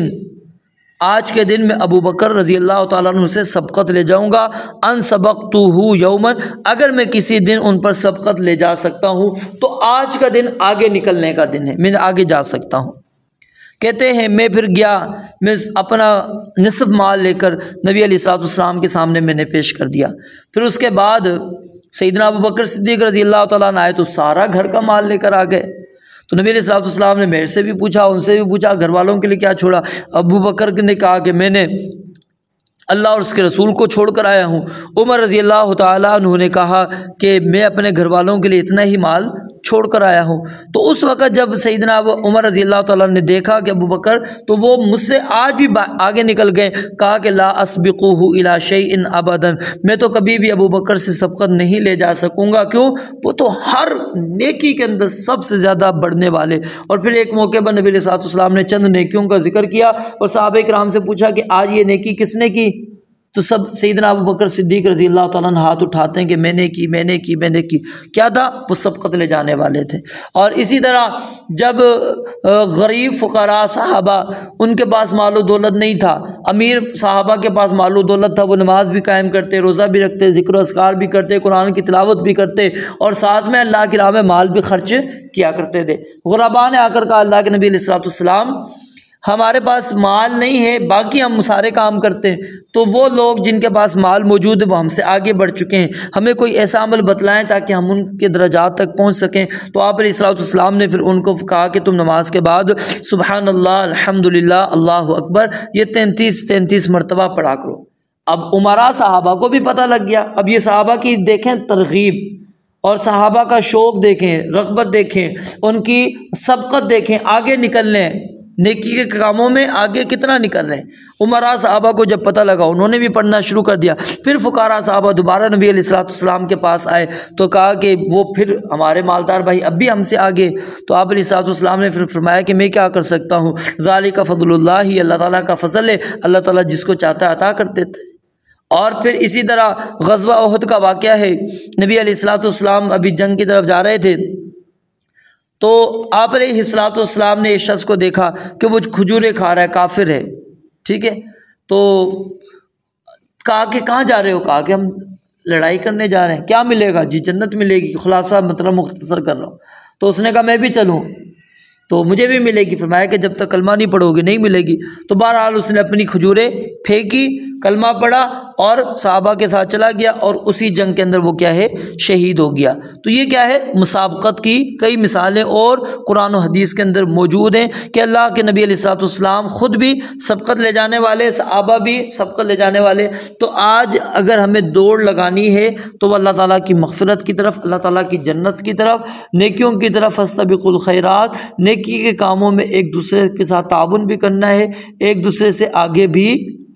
آج کے دن میں ابو بکر رضی اللہ تعالیٰ عنہ سے سبقت لے جاؤں گا، ان سبقتہ یوما، اگر میں کسی دن ان پر سبقت لے جا سکتا ہوں تو آج کا دن آگے نکلنے کا دن ہے، میں آگے جا سکتا ہوں۔ کہتے ہیں میں پھر گیا، میں اپنا نصف مال لے کر نبی علیہ الصلوۃ والسلام کے سامنے میں نے پیش کر دیا۔ پھر اس کے بعد سیدنا ابو بکر صدیق رضی اللہ تعالیٰ عنہ آئے تو سارا گھر کا مال لے کر آ گئے۔ تو نبی علیہ الصلوۃ والسلام نے میرے سے بھی پوچھا، ان سے بھی پوچھا، گھر والوں کے لیے کیا چھوڑا؟ ابو بکر نے کہا کہ میں نے اللہ اور اس کے رسول کو چھوڑ کر آیا ہوں۔ عمر رضی اللہ تعالیٰ عنہ نے کہا کہ میں اپنے گھر والوں کے لیے اتنا ہی مال چھوڑ کر آیا ہوں۔ تو اس وقت جب سیدنا عمر رضی اللہ تعالیٰ نے دیکھا کہ ابو بکر تو وہ مجھ سے آج بھی آگے نکل گئے، کہا کہ لا اسبقہ الی شیء ابدا، میں تو کبھی بھی ابو بکر سے سبقت نہیں لے جا سکوں گا، کیوں؟ وہ تو ہر نیکی کے اندر سب سے زیادہ بڑھنے والے۔ اور پھر ایک موقع پر نبی علیہ الصلوۃ والسلام نے چند نیکیوں کا ذکر کیا اور صحابہ کرام سے پوچھا کہ آج یہ نیکی کس نے کی؟ تو سب سیدنا ابو بکر صدیق رضی اللہ تعالیٰ عنہ ہاتھ اٹھاتے ہیں کہ میں نے کی۔ کیا تھا؟ وہ سبقت لے جانے والے تھے۔ اور اسی طرح جب غریب فقراء صحابہ، ان کے پاس مال و دولت نہیں تھا، امیر صحابہ کے پاس مال و دولت تھا، وہ نماز بھی قائم کرتے، روزہ بھی رکھتے، ذکر و اذکار بھی کرتے، قرآن کی تلاوت بھی کرتے اور ساتھ میں اللہ کی راہ میں مال بھی خرچ کیا کرتے تھے۔ غرباء نے آ کر کہا اللہ کے نبی علیہ الصلوۃ والسلام ہمارے پاس مال نہیں ہے، باقی ہم سارے کام کرتے ہیں، تو وہ لوگ جن کے پاس مال موجود ہے وہ ہم سے آگے بڑھ چکے ہیں، ہمیں کوئی ایسا عمل بتلائیں تاکہ ہم ان کے درجات تک پہنچ سکیں۔ تو آپ علیہ الصلوۃ والسلام نے پھر ان کو کہا کہ تم نماز کے بعد سبحان اللہ، الحمدللہ، اللہ اکبر، یہ 33 مرتبہ پڑھا کرو۔ اب عمراء صحابہ کو بھی پتہ لگ گیا۔ اب یہ صحابہ کی دیکھیں ترغیب اور صحابہ کا شوق دیکھیں، رغبت دیکھیں، ان کی سبقت دیکھیں، آگے نکلنے نیکی کے کاموں میں آگے کتنا نکل رہے ہیں۔ عمراء صحابہ کو جب پتہ لگا انہوں نے بھی پڑھنا شروع کر دیا۔ پھر فقراء صحابہ دوبارہ نبی علیہ الصلوۃ والسلام کے پاس آئے تو کہا کہ وہ پھر ہمارے مالدار بھائی اب بھی ہم سے آگے۔ تو آپ علیہ الصلوۃ والسلام نے پھر فرمایا کہ میں کیا کر سکتا ہوں، ذالک فضل اللہ، اللہ تعالیٰ کا فضل ہے، اللہ تعالیٰ جس کو چاہتا ہے عطا کر دیتا ہے۔ اور پھر اسی طرح غزوہ احد کا واقعہ ہے، نبی علیہ الصلوۃ والسلام ابھی جنگ کی طرف جا رہے تھے تو آپ علیہ الصلوۃ والسلام نے اس شخص کو دیکھا کہ وہ کھجوریں کھا رہا ہے، کافر ہے، ٹھیک ہے۔ تو کہا کہ کہاں جا رہے ہو؟ کہا کہ ہم لڑائی کرنے جا رہے ہیں۔ کیا ملے گا؟ جی جنت ملے گی، خلاصہ مطلب مختصر کر رہا ہوں۔ تو اس نے کہا میں بھی چلوں تو مجھے بھی ملے گی۔ فرمایا کہ جب تک کلمہ نہیں پڑھو گے نہیں ملے گی۔ تو بہرحال اس نے اپنی کھجوریں پھینکی، کلمہ پڑھا اور صحابہ کے ساتھ چلا گیا اور اسی جنگ کے اندر وہ کیا ہے، شہید ہو گیا۔ تو یہ کیا ہے، مسابقت کی کئی مثالیں اور قرآن و حدیث کے اندر موجود ہیں کہ اللہ کے نبی علیہ الصلوۃ والسلام خود بھی سبقت لے جانے والے، صحابہ بھی سبقت لے جانے والے۔ تو آج اگر ہمیں دوڑ لگانی ہے تو وہ اللہ تعالیٰ کی مغفرت کی طرف، اللہ تعالیٰ کی جنت کی طرف، نیکیوں کی طرف، فاستبقوا الخیرات، نیکی کے کاموں میں ایک دوسرے کے ساتھ تعاون بھی کرنا ہے، ایک دوسرے سے آگے بھی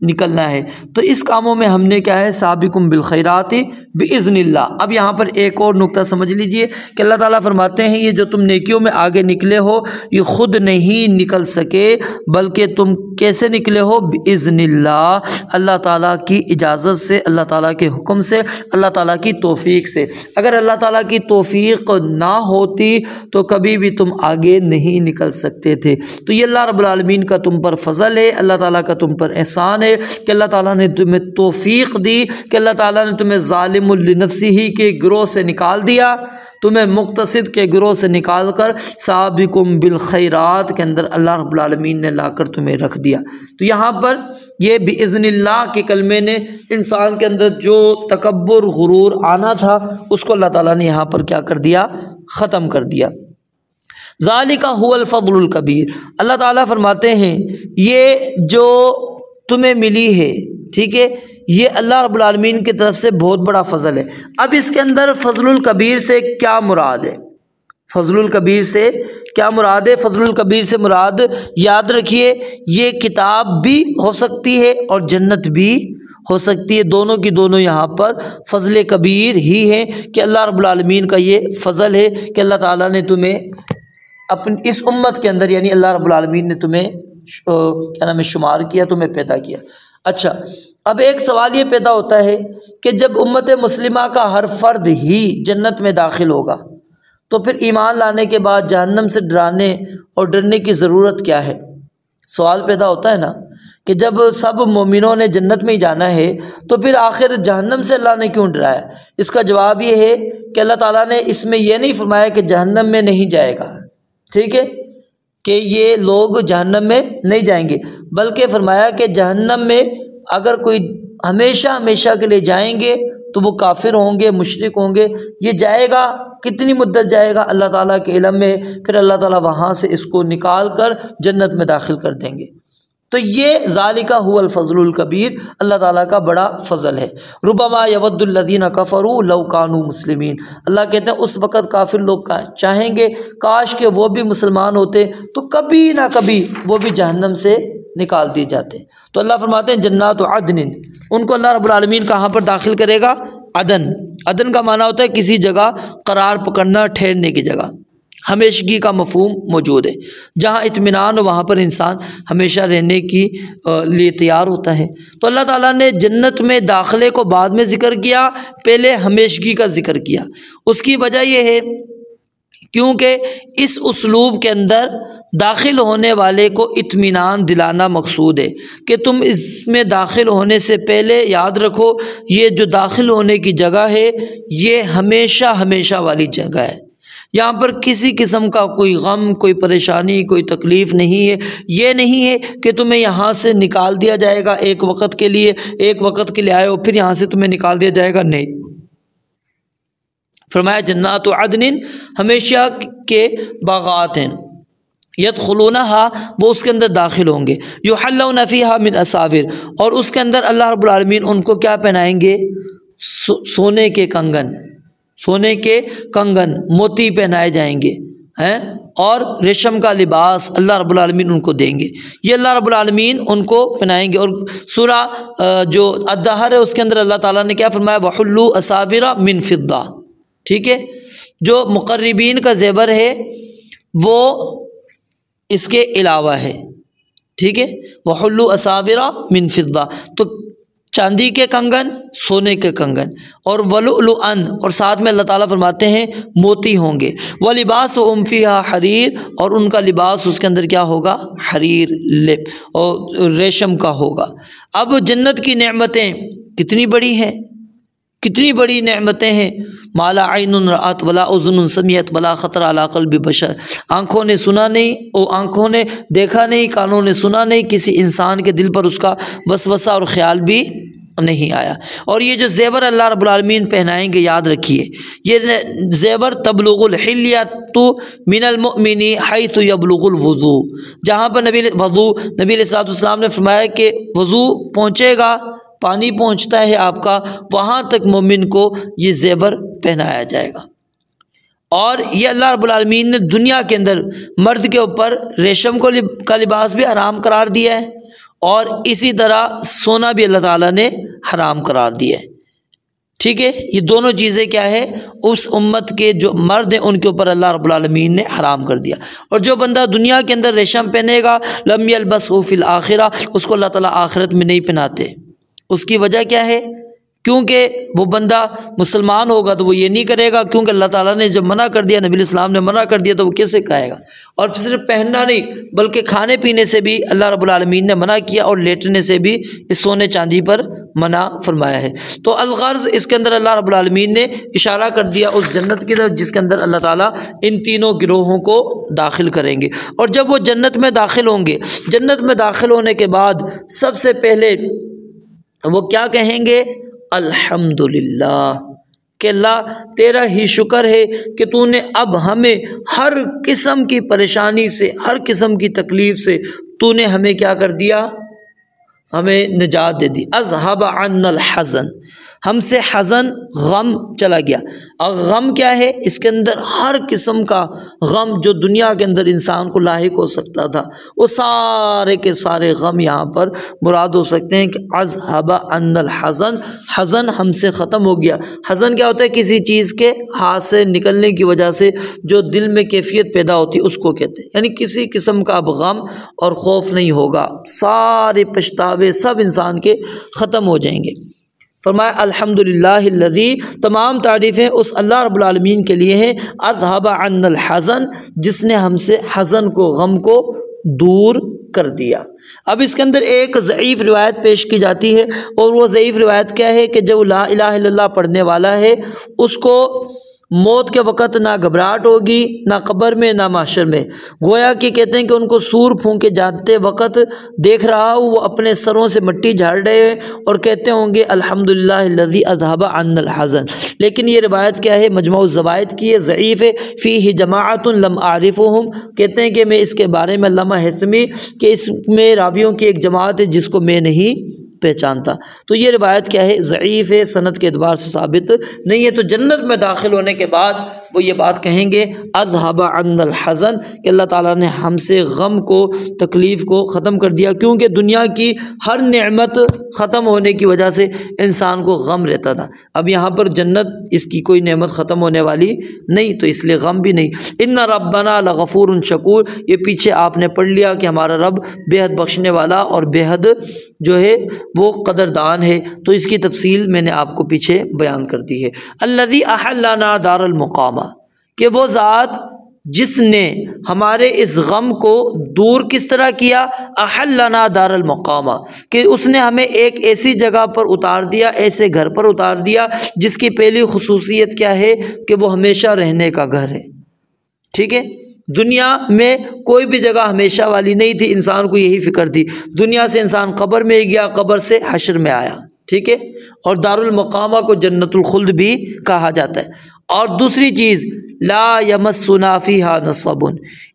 نکلنا ہے۔ تو اس کاموں میں ہم نے کیا ہے سابقم بالخیرات باذن اللہ۔ اب یہاں پر ایک اور نقطہ سمجھ لیجئے کہ اللہ تعالیٰ فرماتے ہیں یہ جو تم نیکیوں میں آگے نکلے ہو یہ خود نہیں نکل سکے بلکہ تم کیسے نکلے ہو؟ باذن اللہ، اللہ تعالیٰ کی اجازت سے، اللہ تعالیٰ کے حکم سے، اللہ تعالیٰ کی توفیق سے۔ اگر اللہ تعالیٰ کی توفیق نہ ہوتی تو کبھی بھی تم آگے نہیں نکل سکتے تھے۔ تو یہ اللہ رب العالمین کا تم پر فضل ہے، اللہ تعالیٰ کا تم پر احسان ہے کہ اللہ تعالیٰ نے تمہیں توفیق دی، کہ اللہ تعالیٰ نے تمہیں ظالم لنفسہ ہی کے گروہ سے نکال دیا، تمہیں مقتصد کے گروہ سے نکال کر سابقم بالخیرات کے اندر اللہ رب العالمین نے لا کر تمہیں رکھ دیا۔ تو یہاں پر یہ باذن اللہ کے کلمے نے انسان کے اندر جو تکبر غرور آنا تھا اس کو اللہ تعالیٰ نے یہاں پر کیا کر دیا؟ ختم کر دیا۔ ذالک هو الفضل الکبیر، اللہ تعالیٰ فرماتے ہیں یہ جو تمہیں ملی ہے، ٹھیک ہے، یہ اللہ رب العالمین کی طرف سے بہت بڑا فضل ہے۔ اب اس کے اندر فضل الکبیر سے کیا مراد ہے؟ فضل الکبیر سے کیا مراد ہے؟ فضل الکبیر سے مراد یاد رکھیے یہ کتاب بھی ہو سکتی ہے اور جنت بھی ہو سکتی ہے، دونوں کی دونوں یہاں پر فضل کبیر ہی ہے کہ اللہ رب العالمین کا یہ فضل ہے کہ اللہ تعالیٰ نے تمہیں اپنی اس امت کے اندر، یعنی اللہ رب العالمین نے تمہیں کیا نام ہے شمار کیا، تمہیں پیدا کیا۔ اچھا، اب ایک سوال یہ پیدا ہوتا ہے کہ جب امت مسلمہ کا ہر فرد ہی جنت میں داخل ہوگا تو پھر ایمان لانے کے بعد جہنم سے ڈرانے اور ڈرنے کی ضرورت کیا ہے؟ سوال پیدا ہوتا ہے نا کہ جب سب مومنوں نے جنت میں ہی جانا ہے تو پھر آخر جہنم سے اللہ نے کیوں ڈرایا؟ اس کا جواب یہ ہے کہ اللہ تعالیٰ نے اس میں یہ نہیں فرمایا کہ جہنم میں نہیں جائے گا، ٹھیک ہے، کہ یہ لوگ جہنم میں نہیں جائیں گے، بلکہ فرمایا کہ جہنم میں اگر کوئی ہمیشہ ہمیشہ کے لیے جائیں گے تو وہ کافر ہوں گے، مشرک ہوں گے۔ یہ جائے گا، کتنی مدت جائے گا اللہ تعالیٰ کے علم میں، پھر اللہ تعالیٰ وہاں سے اس کو نکال کر جنت میں داخل کر دیں گے۔ تو یہ ذالک هو الفضل الکبیر، اللہ تعالیٰ کا بڑا فضل ہے۔ ربما یود الذین کفروا لو کانوا مسلمین، اللہ کہتے ہیں اس وقت کافر لوگ چاہیں گے کاش کہ وہ بھی مسلمان ہوتے تو کبھی نہ کبھی وہ بھی جہنم سے نکال دیے جاتے۔ تو اللہ فرماتے ہیں جنات عدن، ان کو اللہ رب العالمین کہاں پر داخل کرے گا؟ عدن۔ عدن کا معنی ہوتا ہے کسی جگہ قرار پکڑنا، ٹھہرنے کی جگہ، ہمیشگی کا مفہوم موجود ہے، جہاں اطمینان ہو وہاں پر انسان ہمیشہ رہنے کی لیے تیار ہوتا ہے۔ تو اللہ تعالیٰ نے جنت میں داخلے کو بعد میں ذکر کیا، پہلے ہمیشگی کا ذکر کیا۔ اس کی وجہ یہ ہے کیونکہ اس اسلوب کے اندر داخل ہونے والے کو اطمینان دلانا مقصود ہے کہ تم اس میں داخل ہونے سے پہلے یاد رکھو یہ جو داخل ہونے کی جگہ ہے یہ ہمیشہ ہمیشہ والی جگہ ہے، یہاں پر کسی قسم کا کوئی غم، کوئی پریشانی، کوئی تکلیف نہیں ہے۔ یہ نہیں ہے کہ تمہیں یہاں سے نکال دیا جائے گا ایک وقت کے لیے، ایک وقت کے لیے آئے ہو پھر یہاں سے تمہیں نکال دیا جائے گا، نہیں۔ فرمایا جنات عدن، ہمیشہ کے باغات ہیں، یدخلونہا، وہ اس کے اندر داخل ہوں گے، یحلون فیہا من اساور، اور اس کے اندر اللہ رب العالمین ان کو کیا پہنائیں گے؟ سونے کے کنگن، سونے کے کنگن، موتی پہنائے جائیں گے ہیں، اور ریشم کا لباس اللہ رب العالمین ان کو دیں گے، یہ اللہ رب العالمین ان کو پہنائیں گے۔ اور سورہ جو الدہر ہے اس کے اندر اللہ تعالیٰ نے کیا فرمایا؟ وحلوا اساور من فضہ، ٹھیک ہے، جو مقربین کا زیور ہے وہ اس کے علاوہ ہے، ٹھیک ہے، وحلوا اساور من فضہ، تو چاندی کے کنگن، سونے کے کنگن، اور ولؤلؤا، اور ساتھ میں اللہ تعالیٰ فرماتے ہیں موتی ہوں گے، وَلِبَاسُهُمْ فِيهَا حریر، اور ان کا لباس اس کے اندر کیا ہوگا؟ حریر، اور ریشم کا ہوگا۔ اب جنت کی نعمتیں کتنی بڑی ہیں، کتنی بڑی نعمتیں ہیں، ما لا عین رأت ولا اذن سمعت ولا خطر علی قلب بشر، آنکھوں نے سنا نہیں، آنکھوں نے دیکھا نہیں، کانوں نے سنا نہیں، کسی انسان کے دل پر اس کا وسوسہ اور خیال بھی نہیں آیا۔ اور یہ جو زیور اللہ رب العالمین پہنائیں گے یاد رکھیے یہ زیور تبلغ الحلیۃ من المؤمن حیث یبلغ الوضو، جہاں پر نبی علیہ الصلوۃ والسلام نے فرمایا کہ وضو پہنچے گا، پانی پہنچتا ہے آپ کا، وہاں تک مومن کو یہ زیور پہنایا جائے گا۔ اور یہ اللہ رب العالمین نے دنیا کے اندر مرد کے اوپر ریشم کا لباس بھی حرام قرار دیا ہے، اور اسی طرح سونا بھی اللہ تعالیٰ نے حرام قرار دیا ہے، ٹھیک ہے۔ یہ دونوں چیزیں کیا ہے، اس امت کے جو مرد ہیں ان کے اوپر اللہ رب العالمین نے حرام کر دیا۔ اور جو بندہ دنیا کے اندر ریشم پہنے گا لم یلبسہ فی الآخرہ، اس کو اللہ تعالیٰ آخرت میں نہیں پہناتے۔ اس کی وجہ کیا ہے؟ کیونکہ وہ بندہ مسلمان ہوگا تو وہ یہ نہیں کرے گا، کیونکہ اللہ تعالیٰ نے جب منع کر دیا، نبی علیہ السلام نے منع کر دیا، تو وہ کیسے کھائے گا؟ اور صرف پہننا نہیں بلکہ کھانے پینے سے بھی اللہ رب العالمین نے منع کیا، اور لیٹنے سے بھی اس سونے چاندی پر منع فرمایا ہے۔ تو الغرض اس کے اندر اللہ رب العالمین نے اشارہ کر دیا اس جنت کی طرف جس کے اندر اللہ تعالیٰ ان تینوں گروہوں کو داخل کریں گے۔ اور جب وہ جنت میں داخل ہوں گے، جنت میں داخل ہونے کے بعد سب سے پہلے وہ کیا کہیں گے؟ الحمدللہ، کہ اللہ تیرا ہی شکر ہے کہ تو نے اب ہمیں ہر قسم کی پریشانی سے، ہر قسم کی تکلیف سے تو نے ہمیں کیا کر دیا؟ ہمیں نجات دے دی۔ اذهب عنا الحزن، ہم سے حزن غم چلا گیا۔ اور غم کیا ہے؟ اس کے اندر ہر قسم کا غم جو دنیا کے اندر انسان کو لاحق ہو سکتا تھا، وہ سارے کے سارے غم یہاں پر مراد ہو سکتے ہیں کہ اذهب عنا الحزن، حزن ہم سے ختم ہو گیا۔ حزن کیا ہوتا ہے؟ کسی چیز کے ہاتھ سے نکلنے کی وجہ سے جو دل میں کیفیت پیدا ہوتی ہے اس کو کہتے ہیں، یعنی کسی قسم کا اب غم اور خوف نہیں ہوگا، سارے پچھتاوے سب انسان کے ختم ہو جائیں گے۔ فرمایا الحمدللہ الذی، تمام تعریفیں اس اللہ رب العالمین کے لیے ہیں، اذهب عنا الحزن، جس نے ہم سے حزن کو، غم کو دور کر دیا۔ اب اس کے اندر ایک ضعیف روایت پیش کی جاتی ہے، اور وہ ضعیف روایت کیا ہے کہ جو لا الہ الا اللہ پڑھنے والا ہے اس کو موت کے وقت نہ گھبراہٹ ہوگی، نہ قبر میں نہ محشر میں۔ گویا کہ کہتے ہیں کہ ان کو سور پھونکے جاتے وقت دیکھ رہا ہوں، وہ اپنے سروں سے مٹی جھاڑ رہے ہیں اور کہتے ہوں گے الحمدللہ الذی اذهب عنا الحزن۔ لیکن یہ روایت کیا ہے؟ مجموع الزوائد کی ہے، ضعیف ہے۔ فیہ جماعت لم اعرفهم، کہتے ہیں کہ میں اس کے بارے میں علامہ حتمی کہ اس میں راویوں کی ایک جماعت ہے جس کو میں نہیں پہچانتا۔ تو یہ روایت کیا ہے؟ ضعیف ہے، سند کے اعتبار سے ثابت نہیں ہے۔ تو جنت میں داخل ہونے کے بعد وہ یہ بات کہیں گے اذهب عنا الحزن، کہ اللہ تعالیٰ نے ہم سے غم کو، تکلیف کو ختم کر دیا، کیونکہ دنیا کی ہر نعمت ختم ہونے کی وجہ سے انسان کو غم رہتا تھا۔ اب یہاں پر جنت، اس کی کوئی نعمت ختم ہونے والی نہیں، تو اس لیے غم بھی نہیں۔ ان ربنا لغفور شکور، یہ پیچھے آپ نے پڑھ لیا کہ ہمارا رب بے حد بخشنے والا اور بے حد جو ہے وہ قدردان ہے، تو اس کی تفصیل میں نے آپ کو پیچھے بیان کر دی ہے۔ الذی احلنا دار المقامہ، کہ وہ ذات جس نے ہمارے اس غم کو دور کس طرح کیا؟ احلنا دار المقامہ، کہ اس نے ہمیں ایک ایسی جگہ پر اتار دیا، ایسے گھر پر اتار دیا جس کی پہلی خصوصیت کیا ہے کہ وہ ہمیشہ رہنے کا گھر ہے، ٹھیک ہے۔ دنیا میں کوئی بھی جگہ ہمیشہ والی نہیں تھی، انسان کو یہی فکر تھی، دنیا سے انسان قبر میں گیا، قبر سے حشر میں آیا، ٹھیک ہے۔ اور دار المقامہ کو جنت الخلد بھی کہا جاتا ہے۔ اور دوسری چیز لا یمسنا فیہا نصب،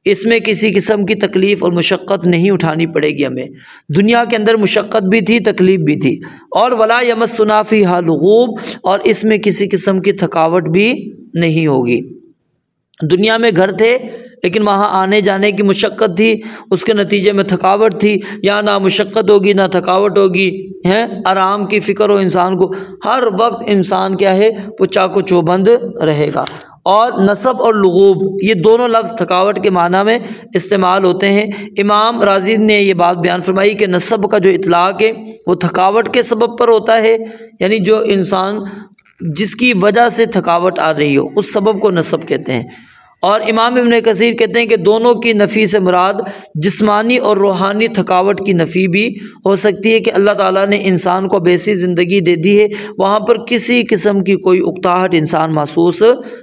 اس میں کسی قسم کی تکلیف اور مشقت نہیں اٹھانی پڑے گی ہمیں۔ دنیا کے اندر مشقت بھی تھی، تکلیف بھی تھی۔ اور ولا یمسنا فیہا لغوب، اور اس میں کسی قسم کی تھکاوٹ بھی نہیں ہوگی۔ دنیا میں گھر تھے لیکن وہاں آنے جانے کی مشقت تھی، اس کے نتیجے میں تھکاوٹ تھی، یا نہ مشقت ہوگی نہ تھکاوٹ ہوگی، ہیں آرام کی فکر ہو انسان کو، ہر وقت انسان کیا ہے وہ چاق و چوبند رہے گا۔ اور نصب اور لغوب یہ دونوں لفظ تھکاوٹ کے معنی میں استعمال ہوتے ہیں۔ امام رازی نے یہ بات بیان فرمائی کہ نصب کا جو اطلاق ہے وہ تھکاوٹ کے سبب پر ہوتا ہے، یعنی جو انسان جس کی وجہ سے تھکاوٹ آ رہی ہو اس سبب کو نصب کہتے ہیں۔ اور امام ابن کثیر کہتے ہیں کہ دونوں کی نفی سے مراد جسمانی اور روحانی تھکاوٹ کی نفی بھی ہو سکتی ہے، کہ اللہ تعالیٰ نے انسان کو ایسی زندگی دے دی ہے وہاں پر کسی قسم کی کوئی اکتاہٹ انسان محسوس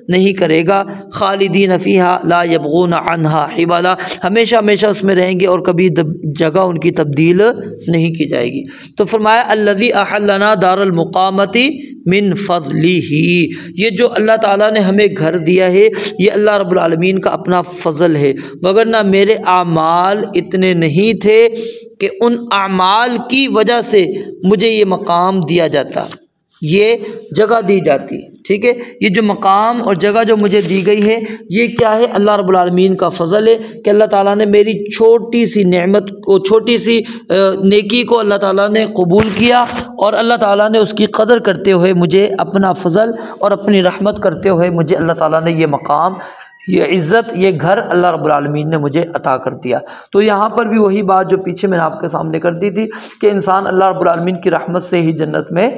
نہیں کرے گا۔ خالدین فیہا لا یبغون عنہا حولا، ہمیشہ ہمیشہ اس میں رہیں گے اور کبھی جگہ ان کی تبدیل نہیں کی جائے گی۔ تو فرمایا الذی احلنا دار المقامۃ من فضلہ، یہ جو اللہ تعالیٰ نے ہمیں گھر دیا ہے یہ اللہ رب العالمین کا اپنا فضل ہے، وگرنہ میرے اعمال اتنے نہیں تھے کہ ان اعمال کی وجہ سے مجھے یہ مقام دیا جاتا، یہ جگہ دی جاتی، ٹھیک ہے، یہ جو مقام اور جگہ جو مجھے دی گئی ہے یہ کیا ہے؟ اللہ رب العالمین کا فضل ہے کہ اللہ تعالیٰ نے میری چھوٹی سی نعمت کو، چھوٹی سی نیکی کو اللہ تعالیٰ نے قبول کیا، اور اللہ تعالیٰ نے اس کی قدر کرتے ہوئے مجھے اپنا فضل اور اپنی رحمت کرتے ہوئے مجھے اللہ تعالیٰ نے یہ مقام، یہ عزت، یہ گھر اللہ رب العالمین نے مجھے عطا کر دیا۔ تو یہاں پر بھی وہی بات جو پیچھے میں نے آپ کے سامنے کر دی تھی کہ انسان اللہ رب العالمین کی رحمت سے ہی جنت میں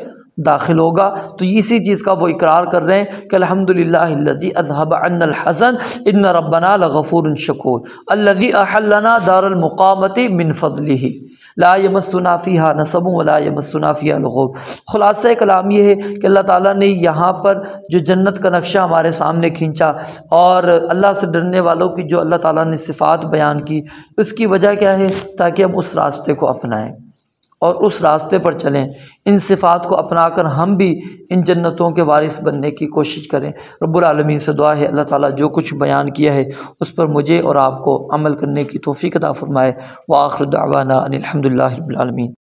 داخل ہوگا، تو اسی چیز کا وہ اقرار کر رہے ہیں کہ الحمدللہ الذی اذھب عنا الحزن ان ربنا لغفور شکور الذی احلنا دار المقامۃ من فضلہ لا یمسنا فیہا نصب ولا یمسنا فیہا لغوب۔ خلاصہ کلام یہ ہے کہ اللہ تعالیٰ نے یہاں پر جو جنت کا نقشہ ہمارے سامنے کھینچا اور اللہ سے ڈرنے والوں کی جو اللہ تعالیٰ نے صفات بیان کی، اس کی وجہ کیا ہے؟ تاکہ ہم اس راستے کو اپنائیں اور اس راستے پر چلیں، ان صفات کو اپنا کر ہم بھی ان جنتوں کے وارث بننے کی کوشش کریں۔ رب العالمین سے دعا ہے اللہ تعالیٰ جو کچھ بیان کیا ہے اس پر مجھے اور آپ کو عمل کرنے کی توفیق عطا فرمائے۔ وآخر دعوانا ان الحمدللہ رب العالمین۔